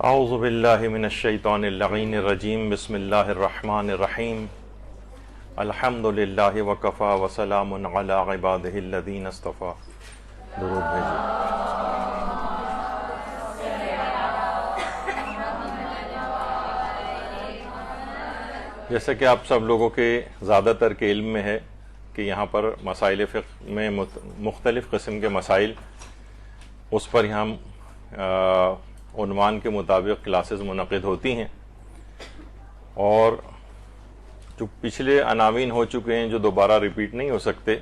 اعوذ باللہ من الشیطان اللعین الرجیم بسم اللہ الرحمن الرحیم الحمد للہ وکفا وسلام علی عبادہ الذین اصطفیٰ. درود بھیجیے. جیسا کہ آپ سب لوگوں کے زیادہ تر کے علم میں ہے کہ یہاں پر مسائل فقہ میں مختلف قسم کے مسائل اس پر یہاں عنوان کے مطابق کلاسز منعقد ہوتی ہیں، اور جو پچھلے عناوین ہو چکے ہیں جو دوبارہ ریپیٹ نہیں ہو سکتے،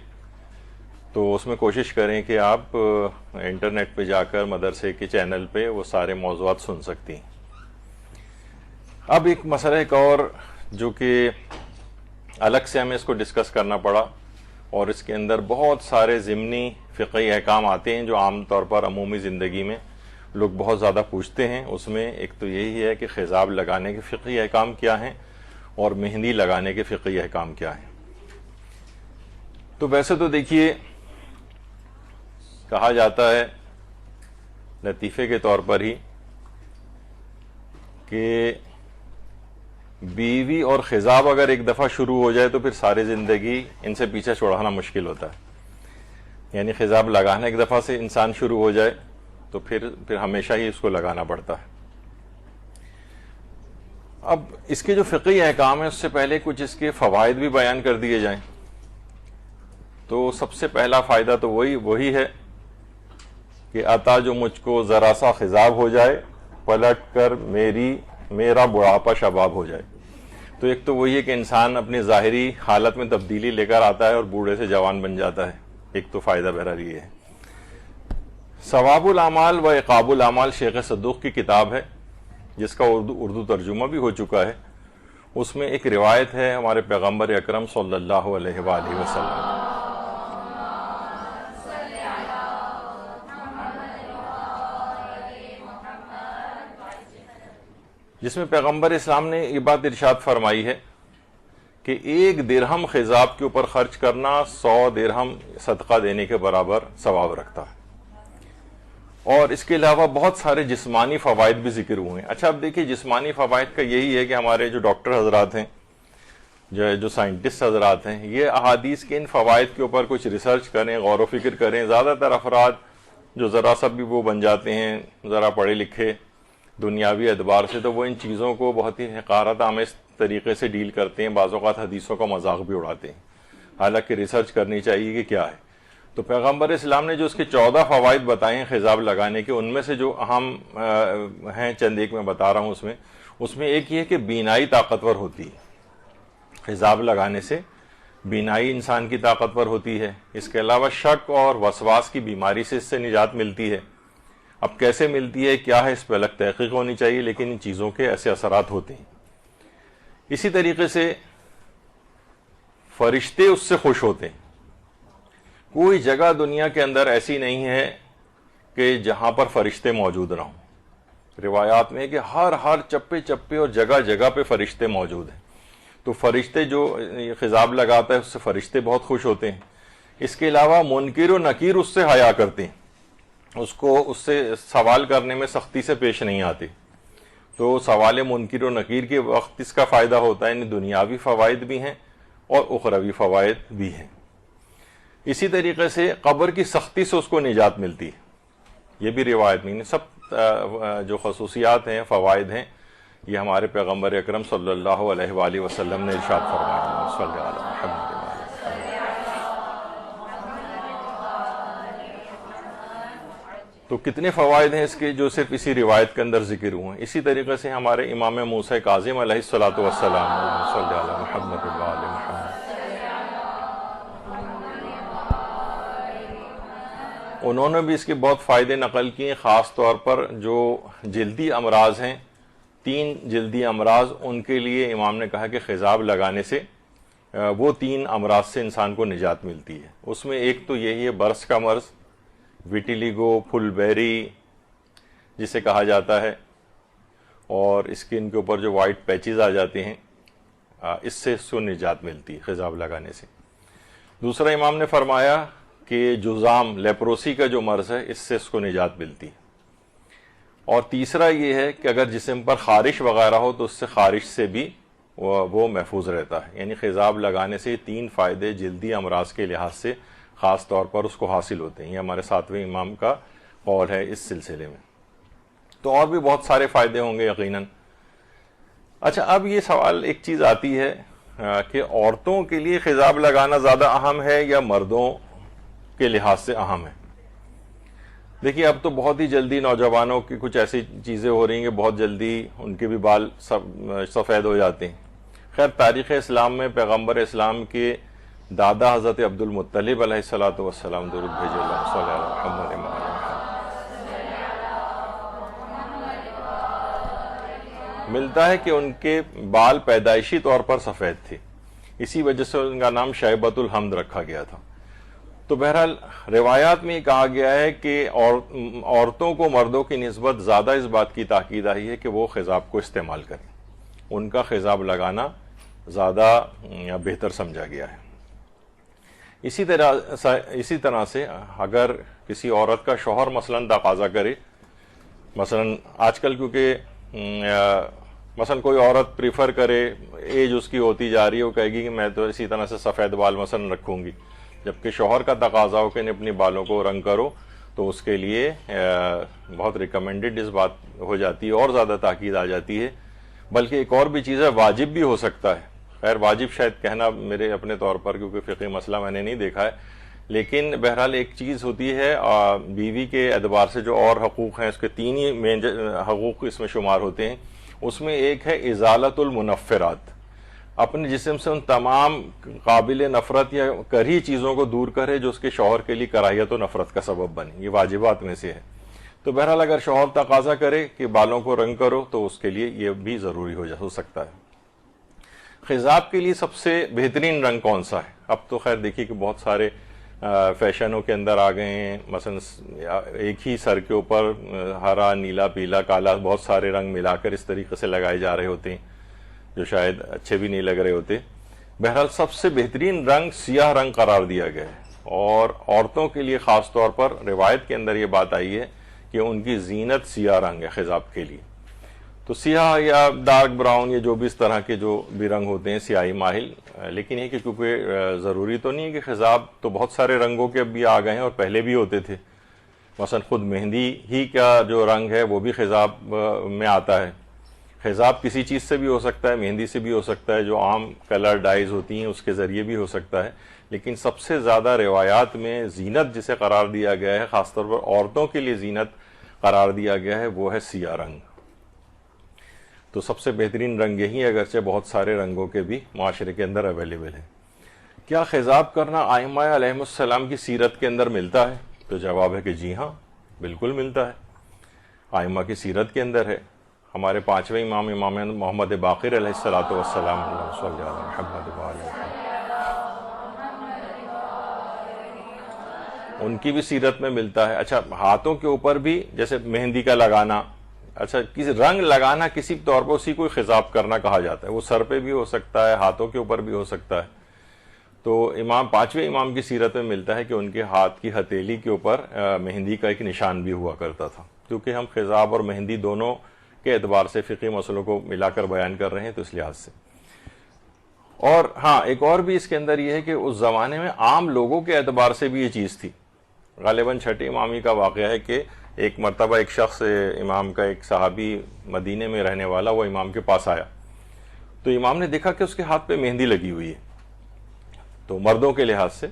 تو اس میں کوشش کریں کہ آپ انٹرنیٹ پہ جا کر مدرسے کے چینل پہ وہ سارے موضوعات سن سکتی ہیں. اب ایک مسئلہ ایک اور جو کہ الگ سے ہمیں اس کو ڈسکس کرنا پڑا، اور اس کے اندر بہت سارے ضمنی فقہی احکام آتے ہیں جو عام طور پر عمومی زندگی میں لوگ بہت زیادہ پوچھتے ہیں. اس میں ایک تو یہی ہے کہ خضاب لگانے کے فقہی احکام کیا ہیں اور مہندی لگانے کے فقہی احکام کیا ہیں. تو ویسے تو دیکھیے، کہا جاتا ہے لطیفے کے طور پر ہی کہ بیوی اور خضاب اگر ایک دفعہ شروع ہو جائے تو پھر ساری زندگی ان سے پیچھے چھڑانا مشکل ہوتا ہے. یعنی خضاب لگانا ایک دفعہ سے انسان شروع ہو جائے تو پھر ہمیشہ ہی اس کو لگانا پڑتا ہے. اب اس کے جو فقہی احکام ہیں اس سے پہلے کچھ اس کے فوائد بھی بیان کر دیے جائیں. تو سب سے پہلا فائدہ تو وہی ہے کہ عطا جو مجھ کو ذرا سا خضاب ہو جائے پلٹ کر میرا بڑھاپا شباب ہو جائے. تو ایک تو وہی ہے کہ انسان اپنی ظاہری حالت میں تبدیلی لے کر آتا ہے اور بوڑھے سے جوان بن جاتا ہے. ایک تو فائدہ بہرحال یہ ہے. ثواب الاعمال و عقاب الاعمال شیخ صدوق کی کتاب ہے جس کا اردو ترجمہ بھی ہو چکا ہے. اس میں ایک روایت ہے ہمارے پیغمبر اکرم صلی اللہ علیہ وآلہ وسلم، جس میں پیغمبر اسلام نے یہ بات ارشاد فرمائی ہے کہ 1 درہم خضاب کے اوپر خرچ کرنا 100 درہم صدقہ دینے کے برابر ثواب رکھتا ہے. اور اس کے علاوہ بہت سارے جسمانی فوائد بھی ذکر ہوئے ہیں. اچھا، اب دیکھیے جسمانی فوائد کا یہی ہے کہ ہمارے جو ڈاکٹر حضرات ہیں، جو سائنٹسٹ حضرات ہیں، یہ احادیث کے ان فوائد کے اوپر کچھ ریسرچ کریں، غور و فکر کریں. زیادہ تر افراد جو ذرا سا بھی وہ بن جاتے ہیں ذرا پڑھے لکھے دنیاوی اعتبار سے، تو وہ ان چیزوں کو بہت ہی حقارت آمیز طریقے سے ڈیل کرتے ہیں. بعض اوقات حدیثوں کا مذاق بھی اڑاتے ہیں، حالانکہ ریسرچ کرنی چاہیے کہ کیا ہے. تو پیغمبر اسلام نے جو اس کے 14 فوائد بتائے ہیں خضاب لگانے کے، ان میں سے جو اہم ہیں چند ایک میں بتا رہا ہوں. اس میں ایک یہ ہے کہ بینائی طاقتور ہوتی ہے. خضاب لگانے سے بینائی انسان کی طاقتور ہوتی ہے. اس کے علاوہ شک اور وسواس کی بیماری سے اس سے نجات ملتی ہے. اب کیسے ملتی ہے کیا ہے اس پہ الگ تحقیق ہونی چاہیے، لیکن ان چیزوں کے ایسے اثرات ہوتے ہیں. اسی طریقے سے فرشتے اس سے خوش ہوتے ہیں. کوئی جگہ دنیا کے اندر ایسی نہیں ہے کہ جہاں پر فرشتے موجود نہ ہوں. روایات میں ہے کہ ہر چپے چپے اور جگہ جگہ پہ فرشتے موجود ہیں. تو فرشتے جو خضاب لگاتا ہے اس سے فرشتے بہت خوش ہوتے ہیں. اس کے علاوہ منکر و نکیر اس سے حیا کرتے ہیں، اس سے سوال کرنے میں سختی سے پیش نہیں آتے. تو سوال منکر و نکیر کے وقت اس کا فائدہ ہوتا ہے. یعنی دنیاوی فوائد بھی ہیں اور اخروی فوائد بھی ہیں. اسی طریقے سے قبر کی سختی سے اس کو نجات ملتی ہے. یہ بھی روایت میں سب جو خصوصیات ہیں فوائد ہیں یہ ہمارے پیغمبر اکرم صلی اللہ علیہ وآلہ وسلم نے ارشاد فرمایا. صلی اللہ علیہ وسلم. تو کتنے فوائد ہیں اس کے جو صرف اسی روایت کے اندر ذکر ہوئے ہیں. اسی طریقے سے ہمارے امام موسیٰ کاظم علیہ الصلوۃ والسلام، صلی اللہ علیہ محمد وآل محمد، انہوں نے بھی اس کے بہت فائدے نقل کیے. خاص طور پر جو جلدی امراض ہیں، 3 جلدی امراض، ان کے لیے امام نے کہا کہ خضاب لگانے سے وہ 3 امراض سے انسان کو نجات ملتی ہے. اس میں ایک تو یہی ہے برس کا مرض، ویٹیلیگو، پھل بیری جسے کہا جاتا ہے، اور اسکن کے اوپر جو وائٹ پیچز آ جاتے ہیں، اس کو نجات ملتی ہے خضاب لگانے سے. دوسرا امام نے فرمایا کہ جذام لیپروسی کا جو مرض ہے اس سے اس کو نجات ملتی ہے. اور تیسرا یہ ہے کہ اگر جسم پر خارش وغیرہ ہو تو اس سے خارش سے بھی وہ محفوظ رہتا ہے. یعنی خضاب لگانے سے 3 فائدے جلدی امراض کے لحاظ سے خاص طور پر اس کو حاصل ہوتے ہیں. یہ ہمارے 7ویں امام کا قول ہے اس سلسلے میں. تو اور بھی بہت سارے فائدے ہوں گے یقیناً. اچھا، اب یہ سوال ایک چیز آتی ہے کہ عورتوں کے لیے خضاب لگانا زیادہ اہم ہے یا مردوں کے لحاظ سے اہم ہے؟ دیکھیے، اب تو بہت ہی جلدی نوجوانوں کی کچھ ایسی چیزیں ہو رہی ہیں کہ بہت جلدی ان کے بھی بال سفید ہو جاتے ہیں. خیر، تاریخ اسلام میں پیغمبر اسلام کے دادا حضرت عبد المطلب علیہ الصلوۃ والسلام، درود بھیجو اللہ صلی اللہ علیہ وسلم، ملتا ہے کہ ان کے بال پیدائشی طور پر سفید تھے. اسی وجہ سے ان کا نام شیبۃ الحمد رکھا گیا تھا. تو بہرحال روایات میں یہ کہا گیا ہے کہ عورتوں کو مردوں کی نسبت زیادہ اس بات کی تاکید آئی ہے کہ وہ خضاب کو استعمال کریں. ان کا خضاب لگانا زیادہ بہتر سمجھا گیا ہے. اسی طرح سے اگر کسی عورت کا شوہر مثلا تقاضا کرے، مثلا آج کل کیونکہ مثلا کوئی عورت پریفر کرے، ایج اس کی ہوتی جا رہی ہے، وہ کہے گی کہ میں تو اسی طرح سے سفید بال مثلا رکھوں گی، جبکہ شوہر کا تقاضا ہو کہ اپنے بالوں کو رنگ کرو، تو اس کے لیے بہت ریکمینڈڈ اس بات ہو جاتی ہے اور زیادہ تاکید آ جاتی ہے. بلکہ ایک اور بھی چیز ہے، واجب بھی ہو سکتا ہے. خیر، واجب شاید کہنا میرے اپنے طور پر، کیونکہ فقہی مسئلہ میں نے نہیں دیکھا ہے، لیکن بہرحال ایک چیز ہوتی ہے بیوی کے اعتبار سے جو اور حقوق ہیں، اس کے 3 ہی مین حقوق اس میں شمار ہوتے ہیں. اس میں ایک ہے ازالت المنفرات، اپنے جسم سے ان تمام قابل نفرت یا کری چیزوں کو دور کرے جو اس کے شوہر کے لیے کراہیت و نفرت کا سبب بنے. یہ واجبات میں سے ہے. تو بہرحال اگر شوہر تقاضا کرے کہ بالوں کو رنگ کرو تو اس کے لیے یہ بھی ضروری ہو سکتا ہے. خضاب کے لیے سب سے بہترین رنگ کون سا ہے؟ اب تو خیر دیکھیے کہ بہت سارے فیشنوں کے اندر آ گئے ہیں. مثلا ایک ہی سر کے اوپر ہرا، نیلا، پیلا، کالا بہت سارے رنگ ملا کر اس طریقے سے لگائے جا رہے ہوتے ہیں جو شاید اچھے بھی نہیں لگ رہے ہوتے. بہرحال سب سے بہترین رنگ سیاہ رنگ قرار دیا گیا ہے. اور عورتوں کے لیے خاص طور پر روایت کے اندر یہ بات آئی ہے کہ ان کی زینت سیاہ رنگ ہے خضاب کے لیے. تو سیاہ یا ڈارک براؤن یا جو بھی اس طرح کے جو بھی رنگ ہوتے ہیں سیاہی مائل. لیکن یہ کہ کیونکہ ضروری تو نہیں ہے کہ خضاب تو بہت سارے رنگوں کے اب بھی آ گئے ہیں اور پہلے بھی ہوتے تھے. مثلا خود مہندی ہی کا جو رنگ ہے وہ بھی خضاب میں آتا ہے. خضاب کسی چیز سے بھی ہو سکتا ہے، مہندی سے بھی ہو سکتا ہے، جو عام کلر ڈائز ہوتی ہیں اس کے ذریعے بھی ہو سکتا ہے. لیکن سب سے زیادہ روایات میں زینت جسے قرار دیا گیا ہے، خاص طور پر عورتوں کے لیے زینت قرار دیا گیا ہے، وہ ہے سیاہ رنگ. تو سب سے بہترین رنگ یہی ہے، اگرچہ بہت سارے رنگوں کے بھی معاشرے کے اندر اویلیبل ہیں. کیا خضاب کرنا ائمہ علیہم السلام کی سیرت کے اندر ملتا ہے؟ تو جواب ہے کہ جی ہاں، بالکل ملتا ہے. ائمہ کی سیرت کے اندر ہے. ہمارے 5ویں امام محمد باقر علیہ الصلوۃ والسلام، اللہم صلی علی محمد وعلی محمد، ان کی بھی سیرت میں ملتا ہے. اچھا، ہاتھوں کے اوپر بھی جیسے مہندی کا لگانا، اچھا کسی رنگ لگانا کسی طور پر اسی کو خضاب کرنا کہا جاتا ہے. وہ سر پہ بھی ہو سکتا ہے، ہاتھوں کے اوپر بھی ہو سکتا ہے. تو 5ویں امام کی سیرت میں ملتا ہے کہ ان کے ہاتھ کی ہتھیلی کے اوپر مہندی کا ایک نشان بھی ہوا کرتا تھا. کیونکہ ہم خضاب اور مہندی دونوں کے اعتبار سے فقہی مسئلوں کو ملا کر بیان کر رہے ہیں، تو اس لحاظ سے. اور ہاں، ایک اور بھی اس کے اندر یہ ہے کہ اس زمانے میں عام لوگوں کے اعتبار سے بھی یہ چیز تھی. غالباً 6 امامی کا واقعہ ہے کہ ایک مرتبہ ایک شخص، امام کا ایک صحابی مدینے میں رہنے والا، وہ امام کے پاس آیا. تو امام نے دیکھا کہ اس کے ہاتھ پہ مہندی لگی ہوئی ہے، تو مردوں کے لحاظ سے.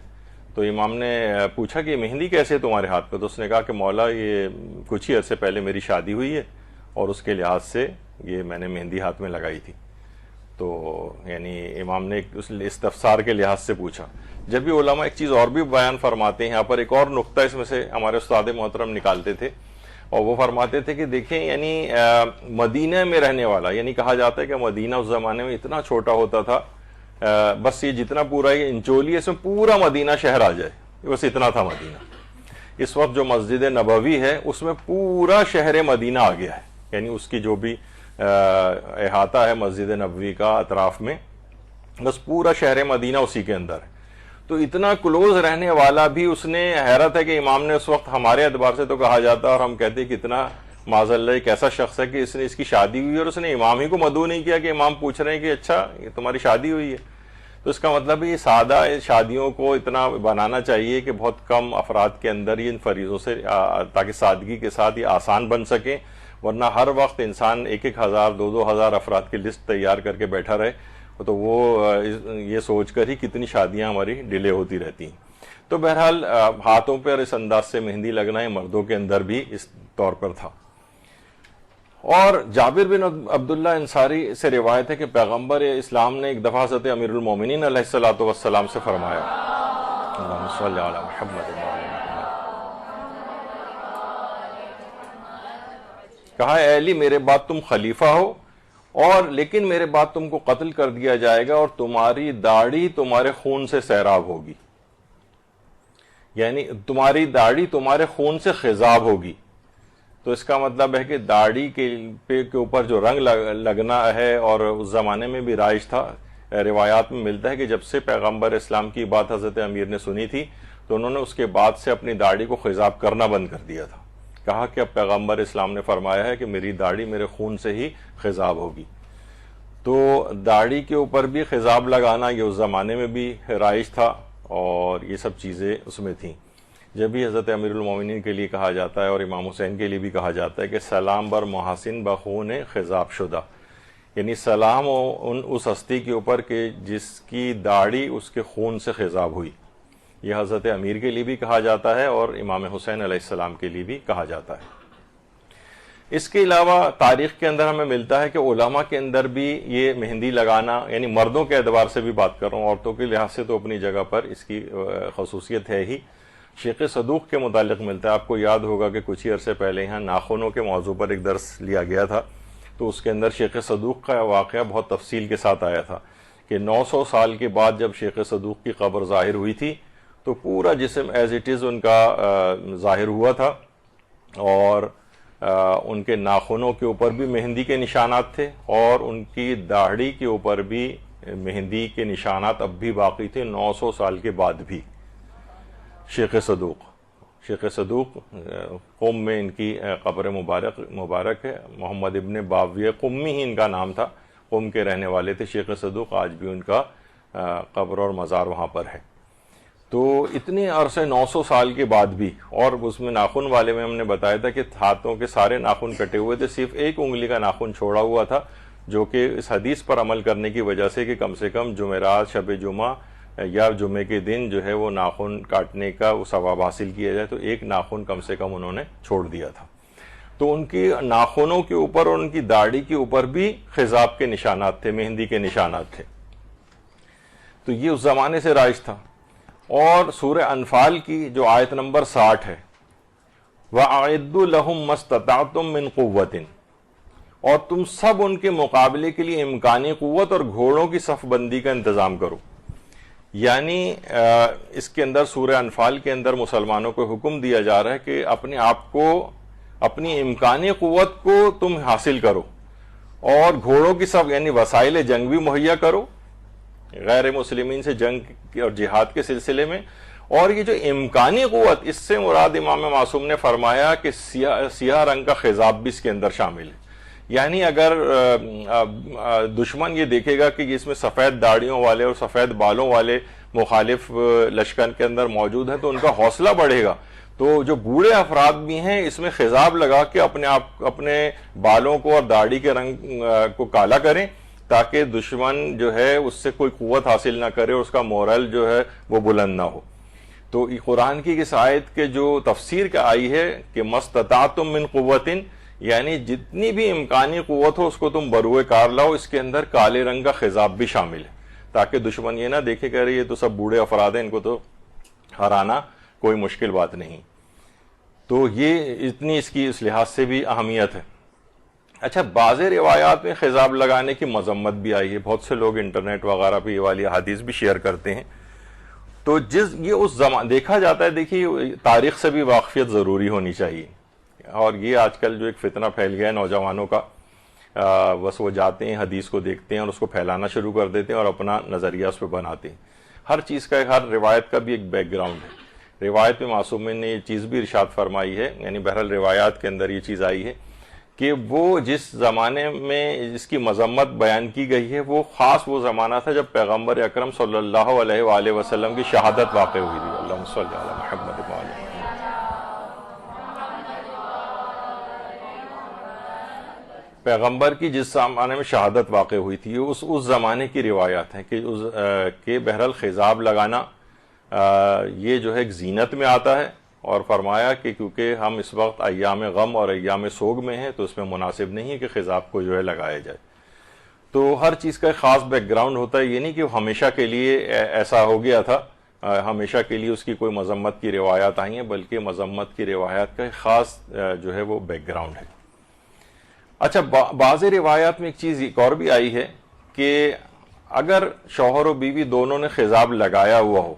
تو امام نے پوچھا کہ مہندی کیسے تمہارے ہاتھ پہ؟ تو اس نے کہا کہ مولا یہ کچھ ہی عرصے پہلے میری شادی ہوئی ہے اور اس کے لحاظ سے یہ میں نے مہندی ہاتھ میں لگائی تھی. تو یعنی امام نے اس استفسار کے لحاظ سے پوچھا. جب بھی علماء ایک چیز اور بھی بیان فرماتے ہیں، یہاں پر ایک اور نقطہ اس میں سے ہمارے استاد محترم نکالتے تھے، اور وہ فرماتے تھے کہ دیکھیں یعنی مدینہ میں رہنے والا، یعنی کہا جاتا ہے کہ مدینہ اس زمانے میں اتنا چھوٹا ہوتا تھا، بس یہ جتنا پورا یہ انچولی ہے اس میں پورا مدینہ شہر آ جائے، بس اتنا تھا مدینہ. اس وقت جو مسجد نبوی ہے اس میں پورا شہر مدینہ آ گیا ہے، یعنی اس کی جو بھی احاطہ ہے مسجد نبوی کا اطراف میں، بس پورا شہر مدینہ اسی کے اندر ہے. تو اتنا کلوز رہنے والا بھی اس نے، حیرت ہے کہ امام نے اس وقت ہمارے اعتبار سے تو کہا جاتا اور ہم کہتے کہ اتنا معاذ اللہ ایک ایسا شخص ہے کہ اس کی شادی ہوئی اور اس نے امام ہی کو مدعو نہیں کیا کہ امام پوچھ رہے ہیں کہ اچھا یہ تمہاری شادی ہوئی ہے. تو اس کا مطلب یہ سادہ شادیوں کو اتنا بنانا چاہیے کہ بہت کم افراد کے اندر ہی ان فریضوں سے تاکہ سادگی کے ساتھ یہ آسان بن سکیں, ورنہ ہر وقت انسان 1,000 2,000 افراد کی لسٹ تیار کر کے بیٹھا رہے تو وہ یہ سوچ کر ہی کتنی شادیاں ہماری ڈیلے ہوتی رہتی ہیں. تو بہرحال ہاتھوں پر اس انداز سے مہندی لگنا ہے مردوں کے اندر بھی اس طور پر تھا. اور جابر بن عبداللہ انصاری سے روایت ہے کہ پیغمبر اسلام نے ایک دفعہ حضرت امیر المومنین علیہ الصلوۃ والسلام سے فرمایا, اللہم صلی علی محمد وعلی محمد, کہا اے علی میرے بعد تم خلیفہ ہو اور لیکن میرے بعد تم کو قتل کر دیا جائے گا اور تمہاری داڑھی تمہارے خون سے سیراب ہوگی, یعنی تمہاری داڑھی تمہارے خون سے خضاب ہوگی. تو اس کا مطلب ہے کہ داڑھی کے اوپر جو رنگ لگنا ہے, اور اس زمانے میں بھی رائج تھا, روایات میں ملتا ہے کہ جب سے پیغمبر اسلام کی بات حضرت امیر نے سنی تھی تو انہوں نے اس کے بعد سے اپنی داڑھی کو خضاب کرنا بند کر دیا تھا. کہا کہ اب پیغمبر اسلام نے فرمایا ہے کہ میری داڑھی میرے خون سے ہی خضاب ہوگی. تو داڑھی کے اوپر بھی خضاب لگانا یہ اس زمانے میں بھی رائج تھا, اور یہ سب چیزیں اس میں تھیں. جب بھی حضرت امیر المومنین کے لیے کہا جاتا ہے اور امام حسین کے لیے بھی کہا جاتا ہے کہ سلام بر محاسن بخون خضاب شدہ, یعنی سلام اس ہستی کے اوپر کہ جس کی داڑھی اس کے خون سے خضاب ہوئی. یہ حضرت امیر کے لیے بھی کہا جاتا ہے اور امام حسین علیہ السلام کے لیے بھی کہا جاتا ہے. اس کے علاوہ تاریخ کے اندر ہمیں ملتا ہے کہ علماء کے اندر بھی یہ مہندی لگانا, یعنی مردوں کے اعتبار سے بھی بات کر رہا ہوں, عورتوں کے لحاظ سے تو اپنی جگہ پر اس کی خصوصیت ہے ہی. شیخ صدوق کے متعلق ملتا ہے, آپ کو یاد ہوگا کہ کچھ ہی عرصے پہلے یہاں ناخنوں کے موضوع پر ایک درس لیا گیا تھا, تو اس کے اندر شیخ صدوق کا واقعہ بہت تفصیل کے ساتھ آیا تھا کہ 900 سال کے بعد جب شیخ صدوق کی قبر ظاہر ہوئی تھی تو پورا جسم ایز اٹ از ان کا ظاہر ہوا تھا, اور ان کے ناخنوں کے اوپر بھی مہندی کے نشانات تھے, اور ان کی داڑھی کے اوپر بھی مہندی کے نشانات اب بھی باقی تھے 900 سال کے بعد بھی. شیخ صدوق قم میں ان کی قبر مبارک ہے. محمد ابن باویہ قمی ہی ان کا نام تھا, قم کے رہنے والے تھے شیخ صدوق, آج بھی ان کا قبر اور مزار وہاں پر ہے. تو اتنے عرصے 900 سال کے بعد بھی, اور اس میں ناخن والے میں ہم نے بتایا تھا کہ ہاتھوں کے سارے ناخن کٹے ہوئے تھے, صرف ایک انگلی کا ناخن چھوڑا ہوا تھا, جو کہ اس حدیث پر عمل کرنے کی وجہ سے کہ کم سے کم جمعرات, شب جمعہ یا جمعے کے دن جو ہے وہ ناخن کاٹنے کا وہ ثواب حاصل کیا جائے, تو ایک ناخن کم سے کم انہوں نے چھوڑ دیا تھا. تو ان کی ناخنوں کے اوپر اور ان کی داڑھی کے اوپر بھی خضاب کے نشانات تھے, مہندی کے نشانات تھے. تو یہ اس زمانے سے رائج تھا. اور سورہ انفال کی جو آیت نمبر 60 ہے, وَأَعِدُّوا لَهُم مَّا اسْتَطَعْتُم مِّن قُوَّةٍ, اور تم سب ان کے مقابلے کے لیے امکانی قوت اور گھوڑوں کی صف بندی کا انتظام کرو. یعنی اس کے اندر سورہ انفال کے اندر مسلمانوں کو حکم دیا جا رہا ہے کہ اپنے آپ کو, اپنی امکانی قوت کو تم حاصل کرو, اور گھوڑوں کی صف یعنی وسائل جنگ بھی مہیا کرو غیر مسلمین سے جنگ اور جہاد کے سلسلے میں. اور یہ جو امکانی قوت, اس سے مراد امام معصوم نے فرمایا کہ سیاہ رنگ کا خضاب بھی اس کے اندر شامل ہے. یعنی اگر دشمن یہ دیکھے گا کہ اس میں سفید داڑھیوں والے اور سفید بالوں والے مخالف لشکر کے اندر موجود ہیں تو ان کا حوصلہ بڑھے گا. تو جو بوڑھے افراد بھی ہیں اس میں خضاب لگا کے اپنے بالوں کو اور داڑھی کے رنگ کو کالا کریں, تاکہ دشمن جو ہے اس سے کوئی قوت حاصل نہ کرے اور اس کا مورل جو ہے وہ بلند نہ ہو. تو قرآن کی اس آیت کے جو تفسیر کا آئی ہے کہ مَسْتَطَعْتُم مِّن قُوَّةٍ, یعنی جتنی بھی امکانی قوت ہو اس کو تم بروئے کار لاؤ, اس کے اندر کالے رنگ کا خضاب بھی شامل ہے, تاکہ دشمن یہ نہ دیکھے کہ یہ تو سب بوڑھے افراد ہیں, ان کو تو ہرانا کوئی مشکل بات نہیں. تو یہ اتنی اس کی اس لحاظ سے بھی اہمیت ہے. اچھا, بعض روایات میں خضاب لگانے کی مذمت بھی آئی ہے, بہت سے لوگ انٹرنیٹ وغیرہ پہ یہ والی حدیث بھی شیئر کرتے ہیں. تو یہ اس زمان دیکھا جاتا ہے, دیکھیے تاریخ سے بھی واقفیت ضروری ہونی چاہیے. اور یہ آج کل جو ایک فتنہ پھیل گیا ہے نوجوانوں کا, بس وہ جاتے ہیں حدیث کو دیکھتے ہیں اور اس کو پھیلانا شروع کر دیتے ہیں اور اپنا نظریہ اس پہ بناتے ہیں. ہر چیز کا, ہر روایت کا بھی ایک بیک گراؤنڈ ہے. روایت میں معصومین نے یہ چیز بھی ارشاد فرمائی ہے, یعنی بہرحال روایات کے اندر یہ چیز آئی ہے کہ وہ جس زمانے میں جس کی مذمت بیان کی گئی ہے وہ خاص وہ زمانہ تھا جب پیغمبر اکرم صلی اللہ علیہ وآلہ وسلم کی شہادت واقع ہوئی تھی. اللہم صلی علی محمد و علی محمد. پیغمبر کی جس زمانے میں شہادت واقع ہوئی تھی اس زمانے کی روایات ہیں کہ بہرحال خضاب لگانا یہ جو ہے ایک زینت میں آتا ہے، اور فرمایا کہ کیونکہ ہم اس وقت ایام غم اور ایام سوگ میں ہیں تو اس میں مناسب نہیں ہے کہ خضاب کو جو ہے لگایا جائے. تو ہر چیز کا ایک خاص بیک گراؤنڈ ہوتا ہے، یہ نہیں کہ ہمیشہ کے لیے ایسا ہو گیا تھا، ہمیشہ کے لیے اس کی کوئی مذمت کی روایات آئی ہیں، بلکہ مذمت کی روایات کا ایک خاص جو ہے وہ بیک گراؤنڈ ہے. اچھا، بعض روایات میں ایک چیز ایک اور بھی آئی ہے کہ اگر شوہر و بیوی دونوں نے خضاب لگایا ہوا ہو،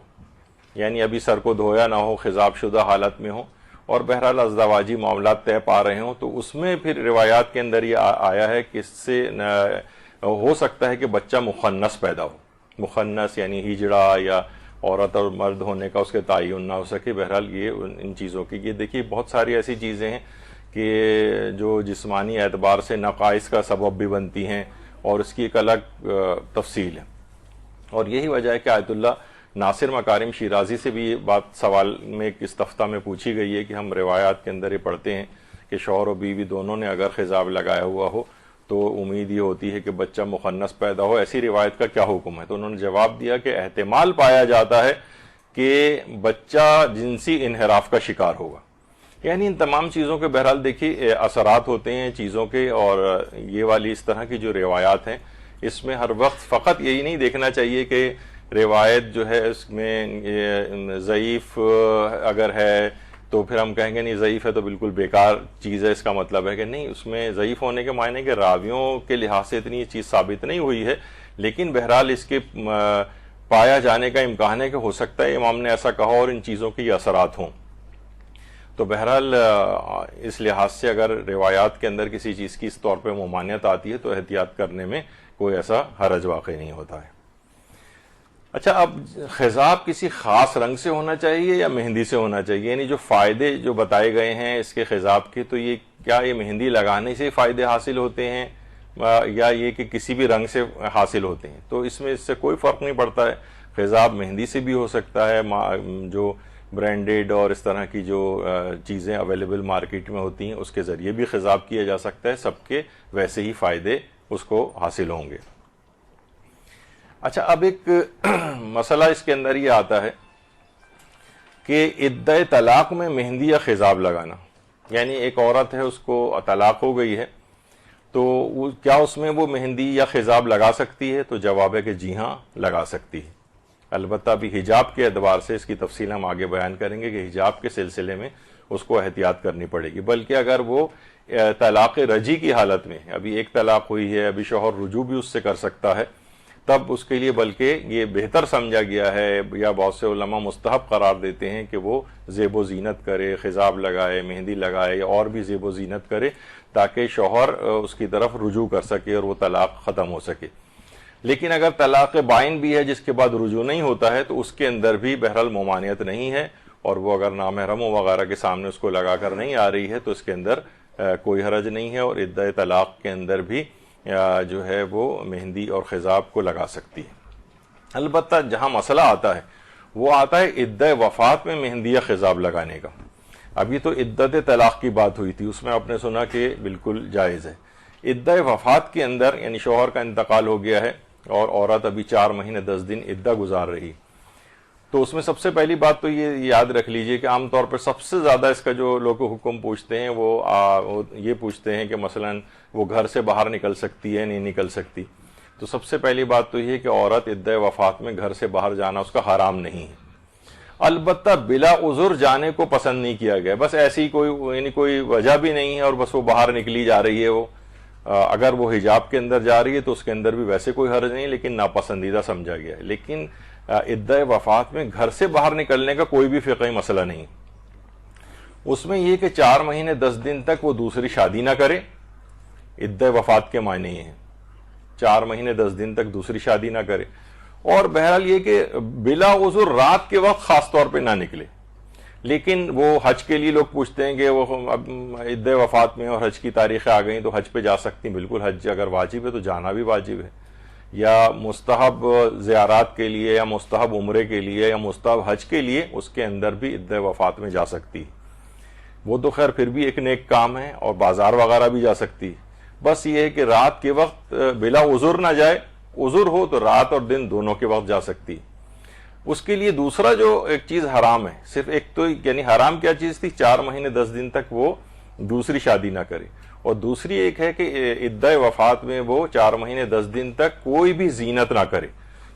یعنی ابھی سر کو دھویا نہ ہو، خضاب شدہ حالت میں ہو، اور بہرحال ازدواجی معاملات طے پا رہے ہوں، تو اس میں پھر روایات کے اندر یہ آیا ہے کہ اس سے ہو سکتا ہے کہ بچہ مخنث پیدا ہو. مخنث یعنی ہجڑا یا عورت اور مرد ہونے کا اس کے تعین نہ ہو سکے. بہرحال یہ ان چیزوں کی، یہ دیکھیے بہت ساری ایسی چیزیں ہیں کہ جو جسمانی اعتبار سے نقائص کا سبب بھی بنتی ہیں، اور اس کی ایک الگ تفصیل ہے. اور یہی وجہ ہے کہ آیت اللہ ناصر مکارم شیرازی سے بھی یہ بات سوال میں اس تفتہ میں پوچھی گئی ہے کہ ہم روایات کے اندر یہ پڑھتے ہیں کہ شوہر و بیوی دونوں نے اگر خضاب لگایا ہوا ہو تو امید یہ ہوتی ہے کہ بچہ مخنث پیدا ہو، ایسی روایت کا کیا حکم ہے؟ تو انہوں نے جواب دیا کہ احتمال پایا جاتا ہے کہ بچہ جنسی انحراف کا شکار ہوگا. یعنی ان تمام چیزوں کے بہرحال دیکھیے اثرات ہوتے ہیں چیزوں کے، اور یہ والی اس طرح کی جو روایات ہیں اس میں ہر وقت فقط یہی نہیں دیکھنا چاہیے کہ روایت جو ہے اس میں ضعیف اگر ہے تو پھر ہم کہیں گے نہیں ضعیف ہے تو بالکل بیکار چیز ہے، اس کا مطلب ہے کہ نہیں، اس میں ضعیف ہونے کے معنی کہ راویوں کے لحاظ سے اتنی یہ چیز ثابت نہیں ہوئی ہے، لیکن بہرحال اس کے پایا جانے کا امکان ہے کہ ہو سکتا ہے امام نے ایسا کہا اور ان چیزوں کے یہ اثرات ہوں. تو بہرحال اس لحاظ سے اگر روایات کے اندر کسی چیز کی اس طور پہ ممانعت آتی ہے تو احتیاط کرنے میں کوئی ایسا حرج واقع نہیں ہوتا ہے. اچھا، اب خضاب کسی خاص رنگ سے ہونا چاہیے یا مہندی سے ہونا چاہیے؟ یعنی جو فائدے جو بتائے گئے ہیں اس کے خضاب کے، تو یہ کیا یہ مہندی لگانے سے فائدے حاصل ہوتے ہیں یا یہ کہ کسی بھی رنگ سے حاصل ہوتے ہیں؟ تو اس میں اس سے کوئی فرق نہیں پڑتا ہے. خضاب مہندی سے بھی ہو سکتا ہے، جو برانڈیڈ اور اس طرح کی جو چیزیں اویلیبل مارکیٹ میں ہوتی ہیں اس کے ذریعے بھی خضاب کیا جا سکتا ہے، سب کے ویسے ہی فائدے اس کو حاصل ہوں گے. اچھا، اب ایک مسئلہ اس کے اندر یہ آتا ہے کہ عدہ طلاق میں مہندی یا خضاب لگانا، یعنی ایک عورت ہے اس کو طلاق ہو گئی ہے تو کیا اس میں وہ مہندی یا خضاب لگا سکتی ہے؟ تو جواب ہے کہ جی ہاں لگا سکتی ہے. البتہ ابھی حجاب کے اعتبار سے اس کی تفصیل ہم آگے بیان کریں گے کہ حجاب کے سلسلے میں اس کو احتیاط کرنی پڑے گی. بلکہ اگر وہ طلاق رجی کی حالت میں، ابھی ایک طلاق ہوئی ہے، ابھی شوہر رجوع بھی اس سے کر سکتا ہے، تب اس کے لیے بلکہ یہ بہتر سمجھا گیا ہے یا بہت سے علماء مستحب قرار دیتے ہیں کہ وہ زیب و زینت کرے، خضاب لگائے، مہندی لگائے یا اور بھی زیب و زینت کرے تاکہ شوہر اس کی طرف رجوع کر سکے اور وہ طلاق ختم ہو سکے. لیکن اگر طلاق بائن بھی ہے جس کے بعد رجوع نہیں ہوتا ہے تو اس کے اندر بھی بہرحال ممانعت نہیں ہے، اور وہ اگر نامحرموں وغیرہ کے سامنے اس کو لگا کر نہیں آ رہی ہے تو اس کے اندر کوئی حرج نہیں ہے، اور عدہ طلاق کے اندر بھی جو ہے وہ مہندی اور خضاب کو لگا سکتی ہے. البتہ جہاں مسئلہ آتا ہے وہ آتا ہے عدہ وفات میں مہندی یا خضاب لگانے کا. ابھی تو عدت طلاق کی بات ہوئی تھی، اس میں آپ نے سنا کہ بالکل جائز ہے. عدہ وفات کے اندر یعنی شوہر کا انتقال ہو گیا ہے اور عورت ابھی 4 مہینے 10 دن عدہ گزار رہی، تو اس میں سب سے پہلی بات تو یہ یاد رکھ لیجئے کہ عام طور پر سب سے زیادہ اس کا جو لوگ حکم پوچھتے ہیں وہ یہ پوچھتے ہیں کہ مثلا وہ گھر سے باہر نکل سکتی ہے نہیں نکل سکتی. تو سب سے پہلی بات تو یہ کہ عورت عدہ وفات میں گھر سے باہر جانا اس کا حرام نہیں ہے. البتہ بلا عذر جانے کو پسند نہیں کیا گیا، بس ایسی کوئی وجہ بھی نہیں ہے اور بس وہ باہر نکلی جا رہی ہے. وہ اگر وہ حجاب کے اندر جا رہی ہے تو اس کے اندر بھی ویسے کوئی حرج نہیں، لیکن ناپسندیدہ سمجھا گیا ہے. لیکن عدہ وفات میں گھر سے باہر نکلنے کا کوئی بھی فقہی مسئلہ نہیں. اس میں یہ کہ 4 مہینے 10 دن تک وہ دوسری شادی نہ کرے. عدہ وفات کے معنی یہ ہیں 4 مہینے 10 دن تک دوسری شادی نہ کرے، اور بہرحال یہ کہ بلا عذر رات کے وقت خاص طور پہ نہ نکلے. لیکن وہ حج کے لیے لوگ پوچھتے ہیں کہ وہ اب عدہ وفات میں اور حج کی تاریخیں آ گئیں تو حج پہ جا سکتی ہیں. بالکل حج اگر واجب ہے تو جانا بھی واجب ہے. یا مستحب زیارات کے لیے یا مستحب عمرے کے لیے یا مستحب حج کے لیے اس کے اندر بھی عدہ وفات میں جا سکتی. وہ تو خیر پھر بھی ایک نیک کام ہے, اور بازار وغیرہ بھی جا سکتی. بس یہ ہے کہ رات کے وقت بلا عذر نہ جائے, عذر ہو تو رات اور دن دونوں کے وقت جا سکتی. اس کے لیے دوسرا جو ایک چیز حرام ہے, صرف ایک تو یعنی حرام کیا چیز تھی, 4 مہینے 10 دن تک وہ دوسری شادی نہ کرے, اور دوسری ایک ہے کہ عدہ وفات میں وہ 4 مہینے 10 دن تک کوئی بھی زینت نہ کرے.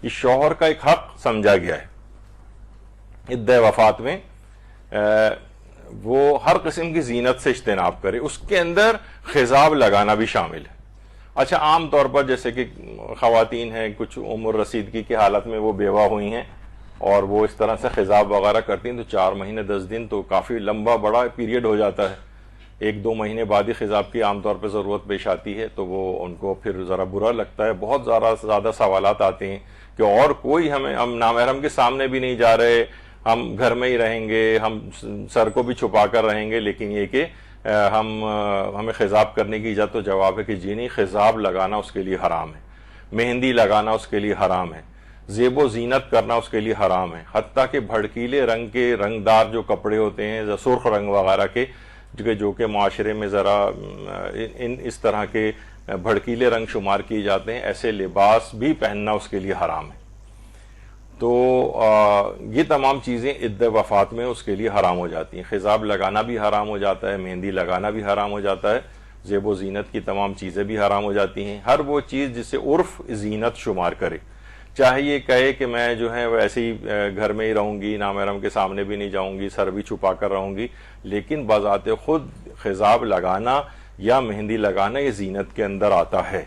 یہ شوہر کا ایک حق سمجھا گیا ہے. عدہ وفات میں وہ ہر قسم کی زینت سے اجتناب کرے, اس کے اندر خضاب لگانا بھی شامل ہے. اچھا, عام طور پر جیسے کہ خواتین ہیں کچھ عمر رسیدگی کی حالت میں وہ بیوہ ہوئی ہیں اور وہ اس طرح سے خضاب وغیرہ کرتی ہیں, تو 4 مہینے 10 دن تو کافی لمبا بڑا پیریڈ ہو جاتا ہے. 1-2 مہینے بعد ہی خضاب کی عام طور پہ ضرورت پیش آتی ہے, تو وہ ان کو پھر ذرا برا لگتا ہے. بہت زیادہ سوالات آتے ہیں کہ اور کوئی ہم نامحرم کے سامنے بھی نہیں جا رہے, ہم گھر میں ہی رہیں گے, ہم سر کو بھی چھپا کر رہیں گے, لیکن یہ کہ ہمیں خضاب کرنے کی اجازت. تو جواب ہے کہ جی نہیں, خضاب لگانا اس کے لیے حرام ہے, مہندی لگانا اس کے لیے حرام ہے, زیب و زینت کرنا اس کے لیے حرام ہے. حتیٰ کہ بھڑکیلے رنگ کے رنگدار جو کپڑے ہوتے ہیں, سرخ رنگ وغیرہ کے, جو کہ معاشرے میں ذرا اس طرح کے بھڑکیلے رنگ شمار کیے جاتے ہیں, ایسے لباس بھی پہننا اس کے لیے حرام ہے. تو یہ تمام چیزیں عدہ وفات میں اس کے لیے حرام ہو جاتی ہیں. خضاب لگانا بھی حرام ہو جاتا ہے, مہندی لگانا بھی حرام ہو جاتا ہے, زیب و زینت کی تمام چیزیں بھی حرام ہو جاتی ہیں. ہر وہ چیز جسے عرف زینت شمار کرے, چاہے یہ کہے کہ میں جو ہے ویسے ہی گھر میں ہی رہوں گی, نامحرم کے سامنے بھی نہیں جاؤں گی, سر بھی چھپا کر رہوں گی, لیکن بذات خود خضاب لگانا یا مہندی لگانا یہ زینت کے اندر آتا ہے.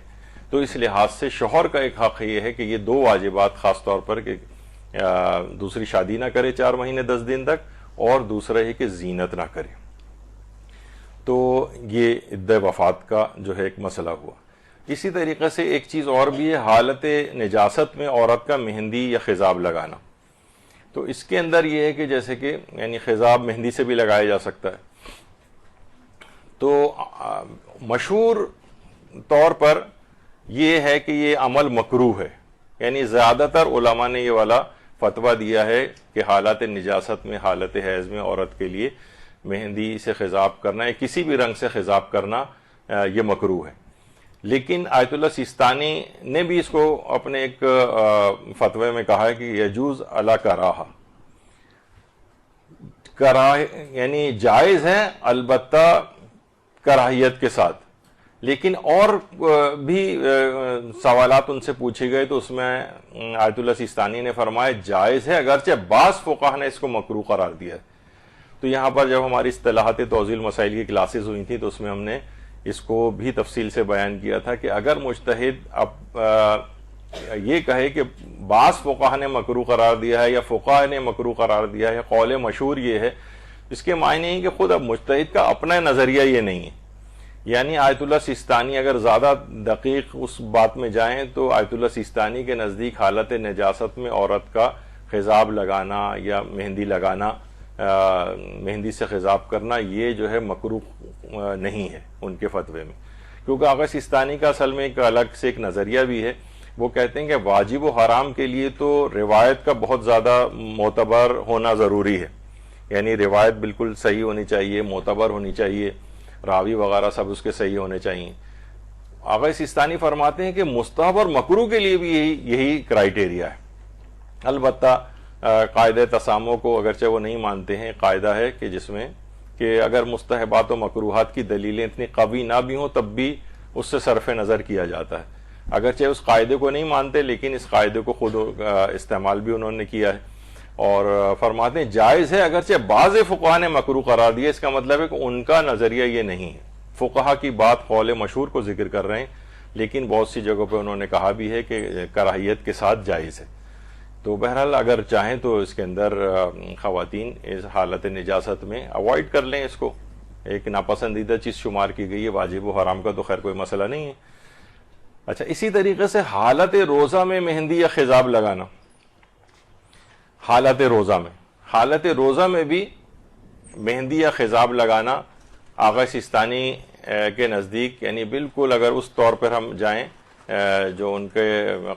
تو اس لحاظ سے شوہر کا ایک حق یہ ہے کہ یہ 2 واجبات خاص طور پر کہ دوسری شادی نہ کرے 4 مہینے 10 دن تک, اور دوسرا ہے کہ زینت نہ کرے. تو یہ عدہ وفات کا جو ہے ایک مسئلہ ہوا. اسی طریقے سے ایک چیز اور بھی ہے, حالت نجاست میں عورت کا مہندی یا خضاب لگانا. تو اس کے اندر یہ ہے کہ جیسے کہ یعنی خضاب مہندی سے بھی لگایا جا سکتا ہے. تو مشہور طور پر یہ ہے کہ یہ عمل مکروہ ہے, یعنی زیادہ تر علماء نے یہ والا فتویٰ دیا ہے کہ حالت نجاست میں, حالت حیض میں عورت کے لیے مہندی سے خضاب کرنا یا کسی بھی رنگ سے خضاب کرنا یہ مکروہ ہے. لیکن آیت اللہ سیستانی نے بھی اس کو اپنے ایک فتوے میں کہا ہے کہ یجوز علی کراہ, یعنی جائز ہے البتہ کراہیت کے ساتھ. لیکن اور بھی سوالات ان سے پوچھے گئے تو اس میں آیت اللہ سیستانی نے فرمایا جائز ہے, اگرچہ بعض فقہا نے اس کو مکروہ قرار دیا ہے. تو یہاں پر جب ہماری اصطلاحات توضیح المسائل کی کلاسز ہوئی تھیں تو اس میں ہم نے اس کو بھی تفصیل سے بیان کیا تھا کہ اگر مجتہد اب یہ کہے کہ بعض فقہا نے مکروہ قرار دیا ہے یا فقہا نے مکروہ قرار دیا ہے, قول مشہور یہ ہے, اس کے معنی ہے کہ خود اب مجتہد کا اپنا نظریہ یہ نہیں ہے. یعنی آیت اللہ سیستانی اگر زیادہ دقیق اس بات میں جائیں تو آیت اللہ سیستانی کے نزدیک حالت نجاست میں عورت کا خضاب لگانا یا مہندی لگانا, مہندی سے خضاب کرنا, یہ جو ہے مکروہ نہیں ہے ان کے فتوے میں. کیونکہ آغا سیستانی کا اصل میں ایک الگ سے ایک نظریہ بھی ہے. وہ کہتے ہیں کہ واجب و حرام کے لیے تو روایت کا بہت زیادہ معتبر ہونا ضروری ہے, یعنی روایت بالکل صحیح ہونی چاہیے, معتبر ہونی چاہیے, راوی وغیرہ سب اس کے صحیح ہونے چاہیے. آغا سیستانی فرماتے ہیں کہ مستحب اور مکروہ کے لیے بھی یہی کرائیٹیریا ہے. البتہ قاعدہ تسامح کو اگرچہ وہ نہیں مانتے ہیں, قاعدہ ہے کہ جس میں کہ اگر مستحبات و مکروہات کی دلیلیں اتنی قوی نہ بھی ہوں تب بھی اس سے صرف نظر کیا جاتا ہے. اگرچہ اس قاعدے کو نہیں مانتے لیکن اس قاعدے کو خود استعمال بھی انہوں نے کیا ہے, اور فرماتے ہیں جائز ہے اگرچہ بعض فقہا نے مکروہ قرار دیا. اس کا مطلب ہے کہ ان کا نظریہ یہ نہیں ہے. فقہا کی بات قول مشہور کو ذکر کر رہے ہیں, لیکن بہت سی جگہوں پہ انہوں نے کہا بھی ہے کہ کراہیت کے ساتھ جائز ہے. تو بہرحال اگر چاہیں تو اس کے اندر خواتین اس حالت نجاست میں اوائڈ کر لیں اس کو, ایک ناپسندیدہ چیز شمار کی گئی ہے. واجب و حرام کا تو خیر کوئی مسئلہ نہیں ہے. اچھا, اسی طریقے سے حالت روزہ میں مہندی یا خضاب لگانا. حالت روزہ میں بھی مہندی یا خضاب لگانا آغا سیستانی کے نزدیک یعنی بالکل اگر اس طور پر ہم جائیں جو ان کے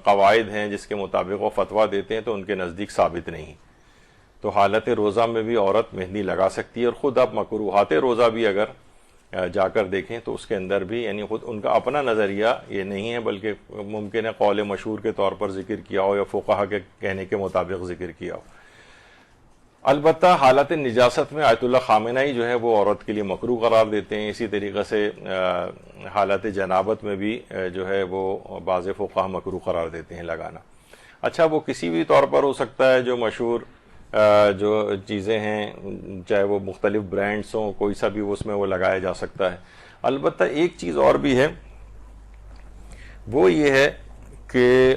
قواعد ہیں جس کے مطابق وہ فتویٰ دیتے ہیں تو ان کے نزدیک ثابت نہیں. تو حالت روزہ میں بھی عورت مہندی لگا سکتی ہے, اور خود آپ مکروہات روزہ بھی اگر جا کر دیکھیں تو اس کے اندر بھی یعنی خود ان کا اپنا نظریہ یہ نہیں ہے, بلکہ ممکن ہے قول مشہور کے طور پر ذکر کیا ہو یا فقہا کے کہنے کے مطابق ذکر کیا ہو. البتہ حالت نجاست میں آیت اللہ خامنہئی جو ہے وہ عورت کے لیے مکروہ قرار دیتے ہیں. اسی طریقے سے حالت جنابت میں بھی جو ہے وہ بعض فقہا مکروہ قرار دیتے ہیں لگانا. اچھا, وہ کسی بھی طور پر ہو سکتا ہے, جو مشہور جو چیزیں ہیں چاہے وہ مختلف برانڈز ہوں, کوئی سا بھی اس میں وہ لگایا جا سکتا ہے. البتہ ایک چیز اور بھی ہے, وہ یہ ہے کہ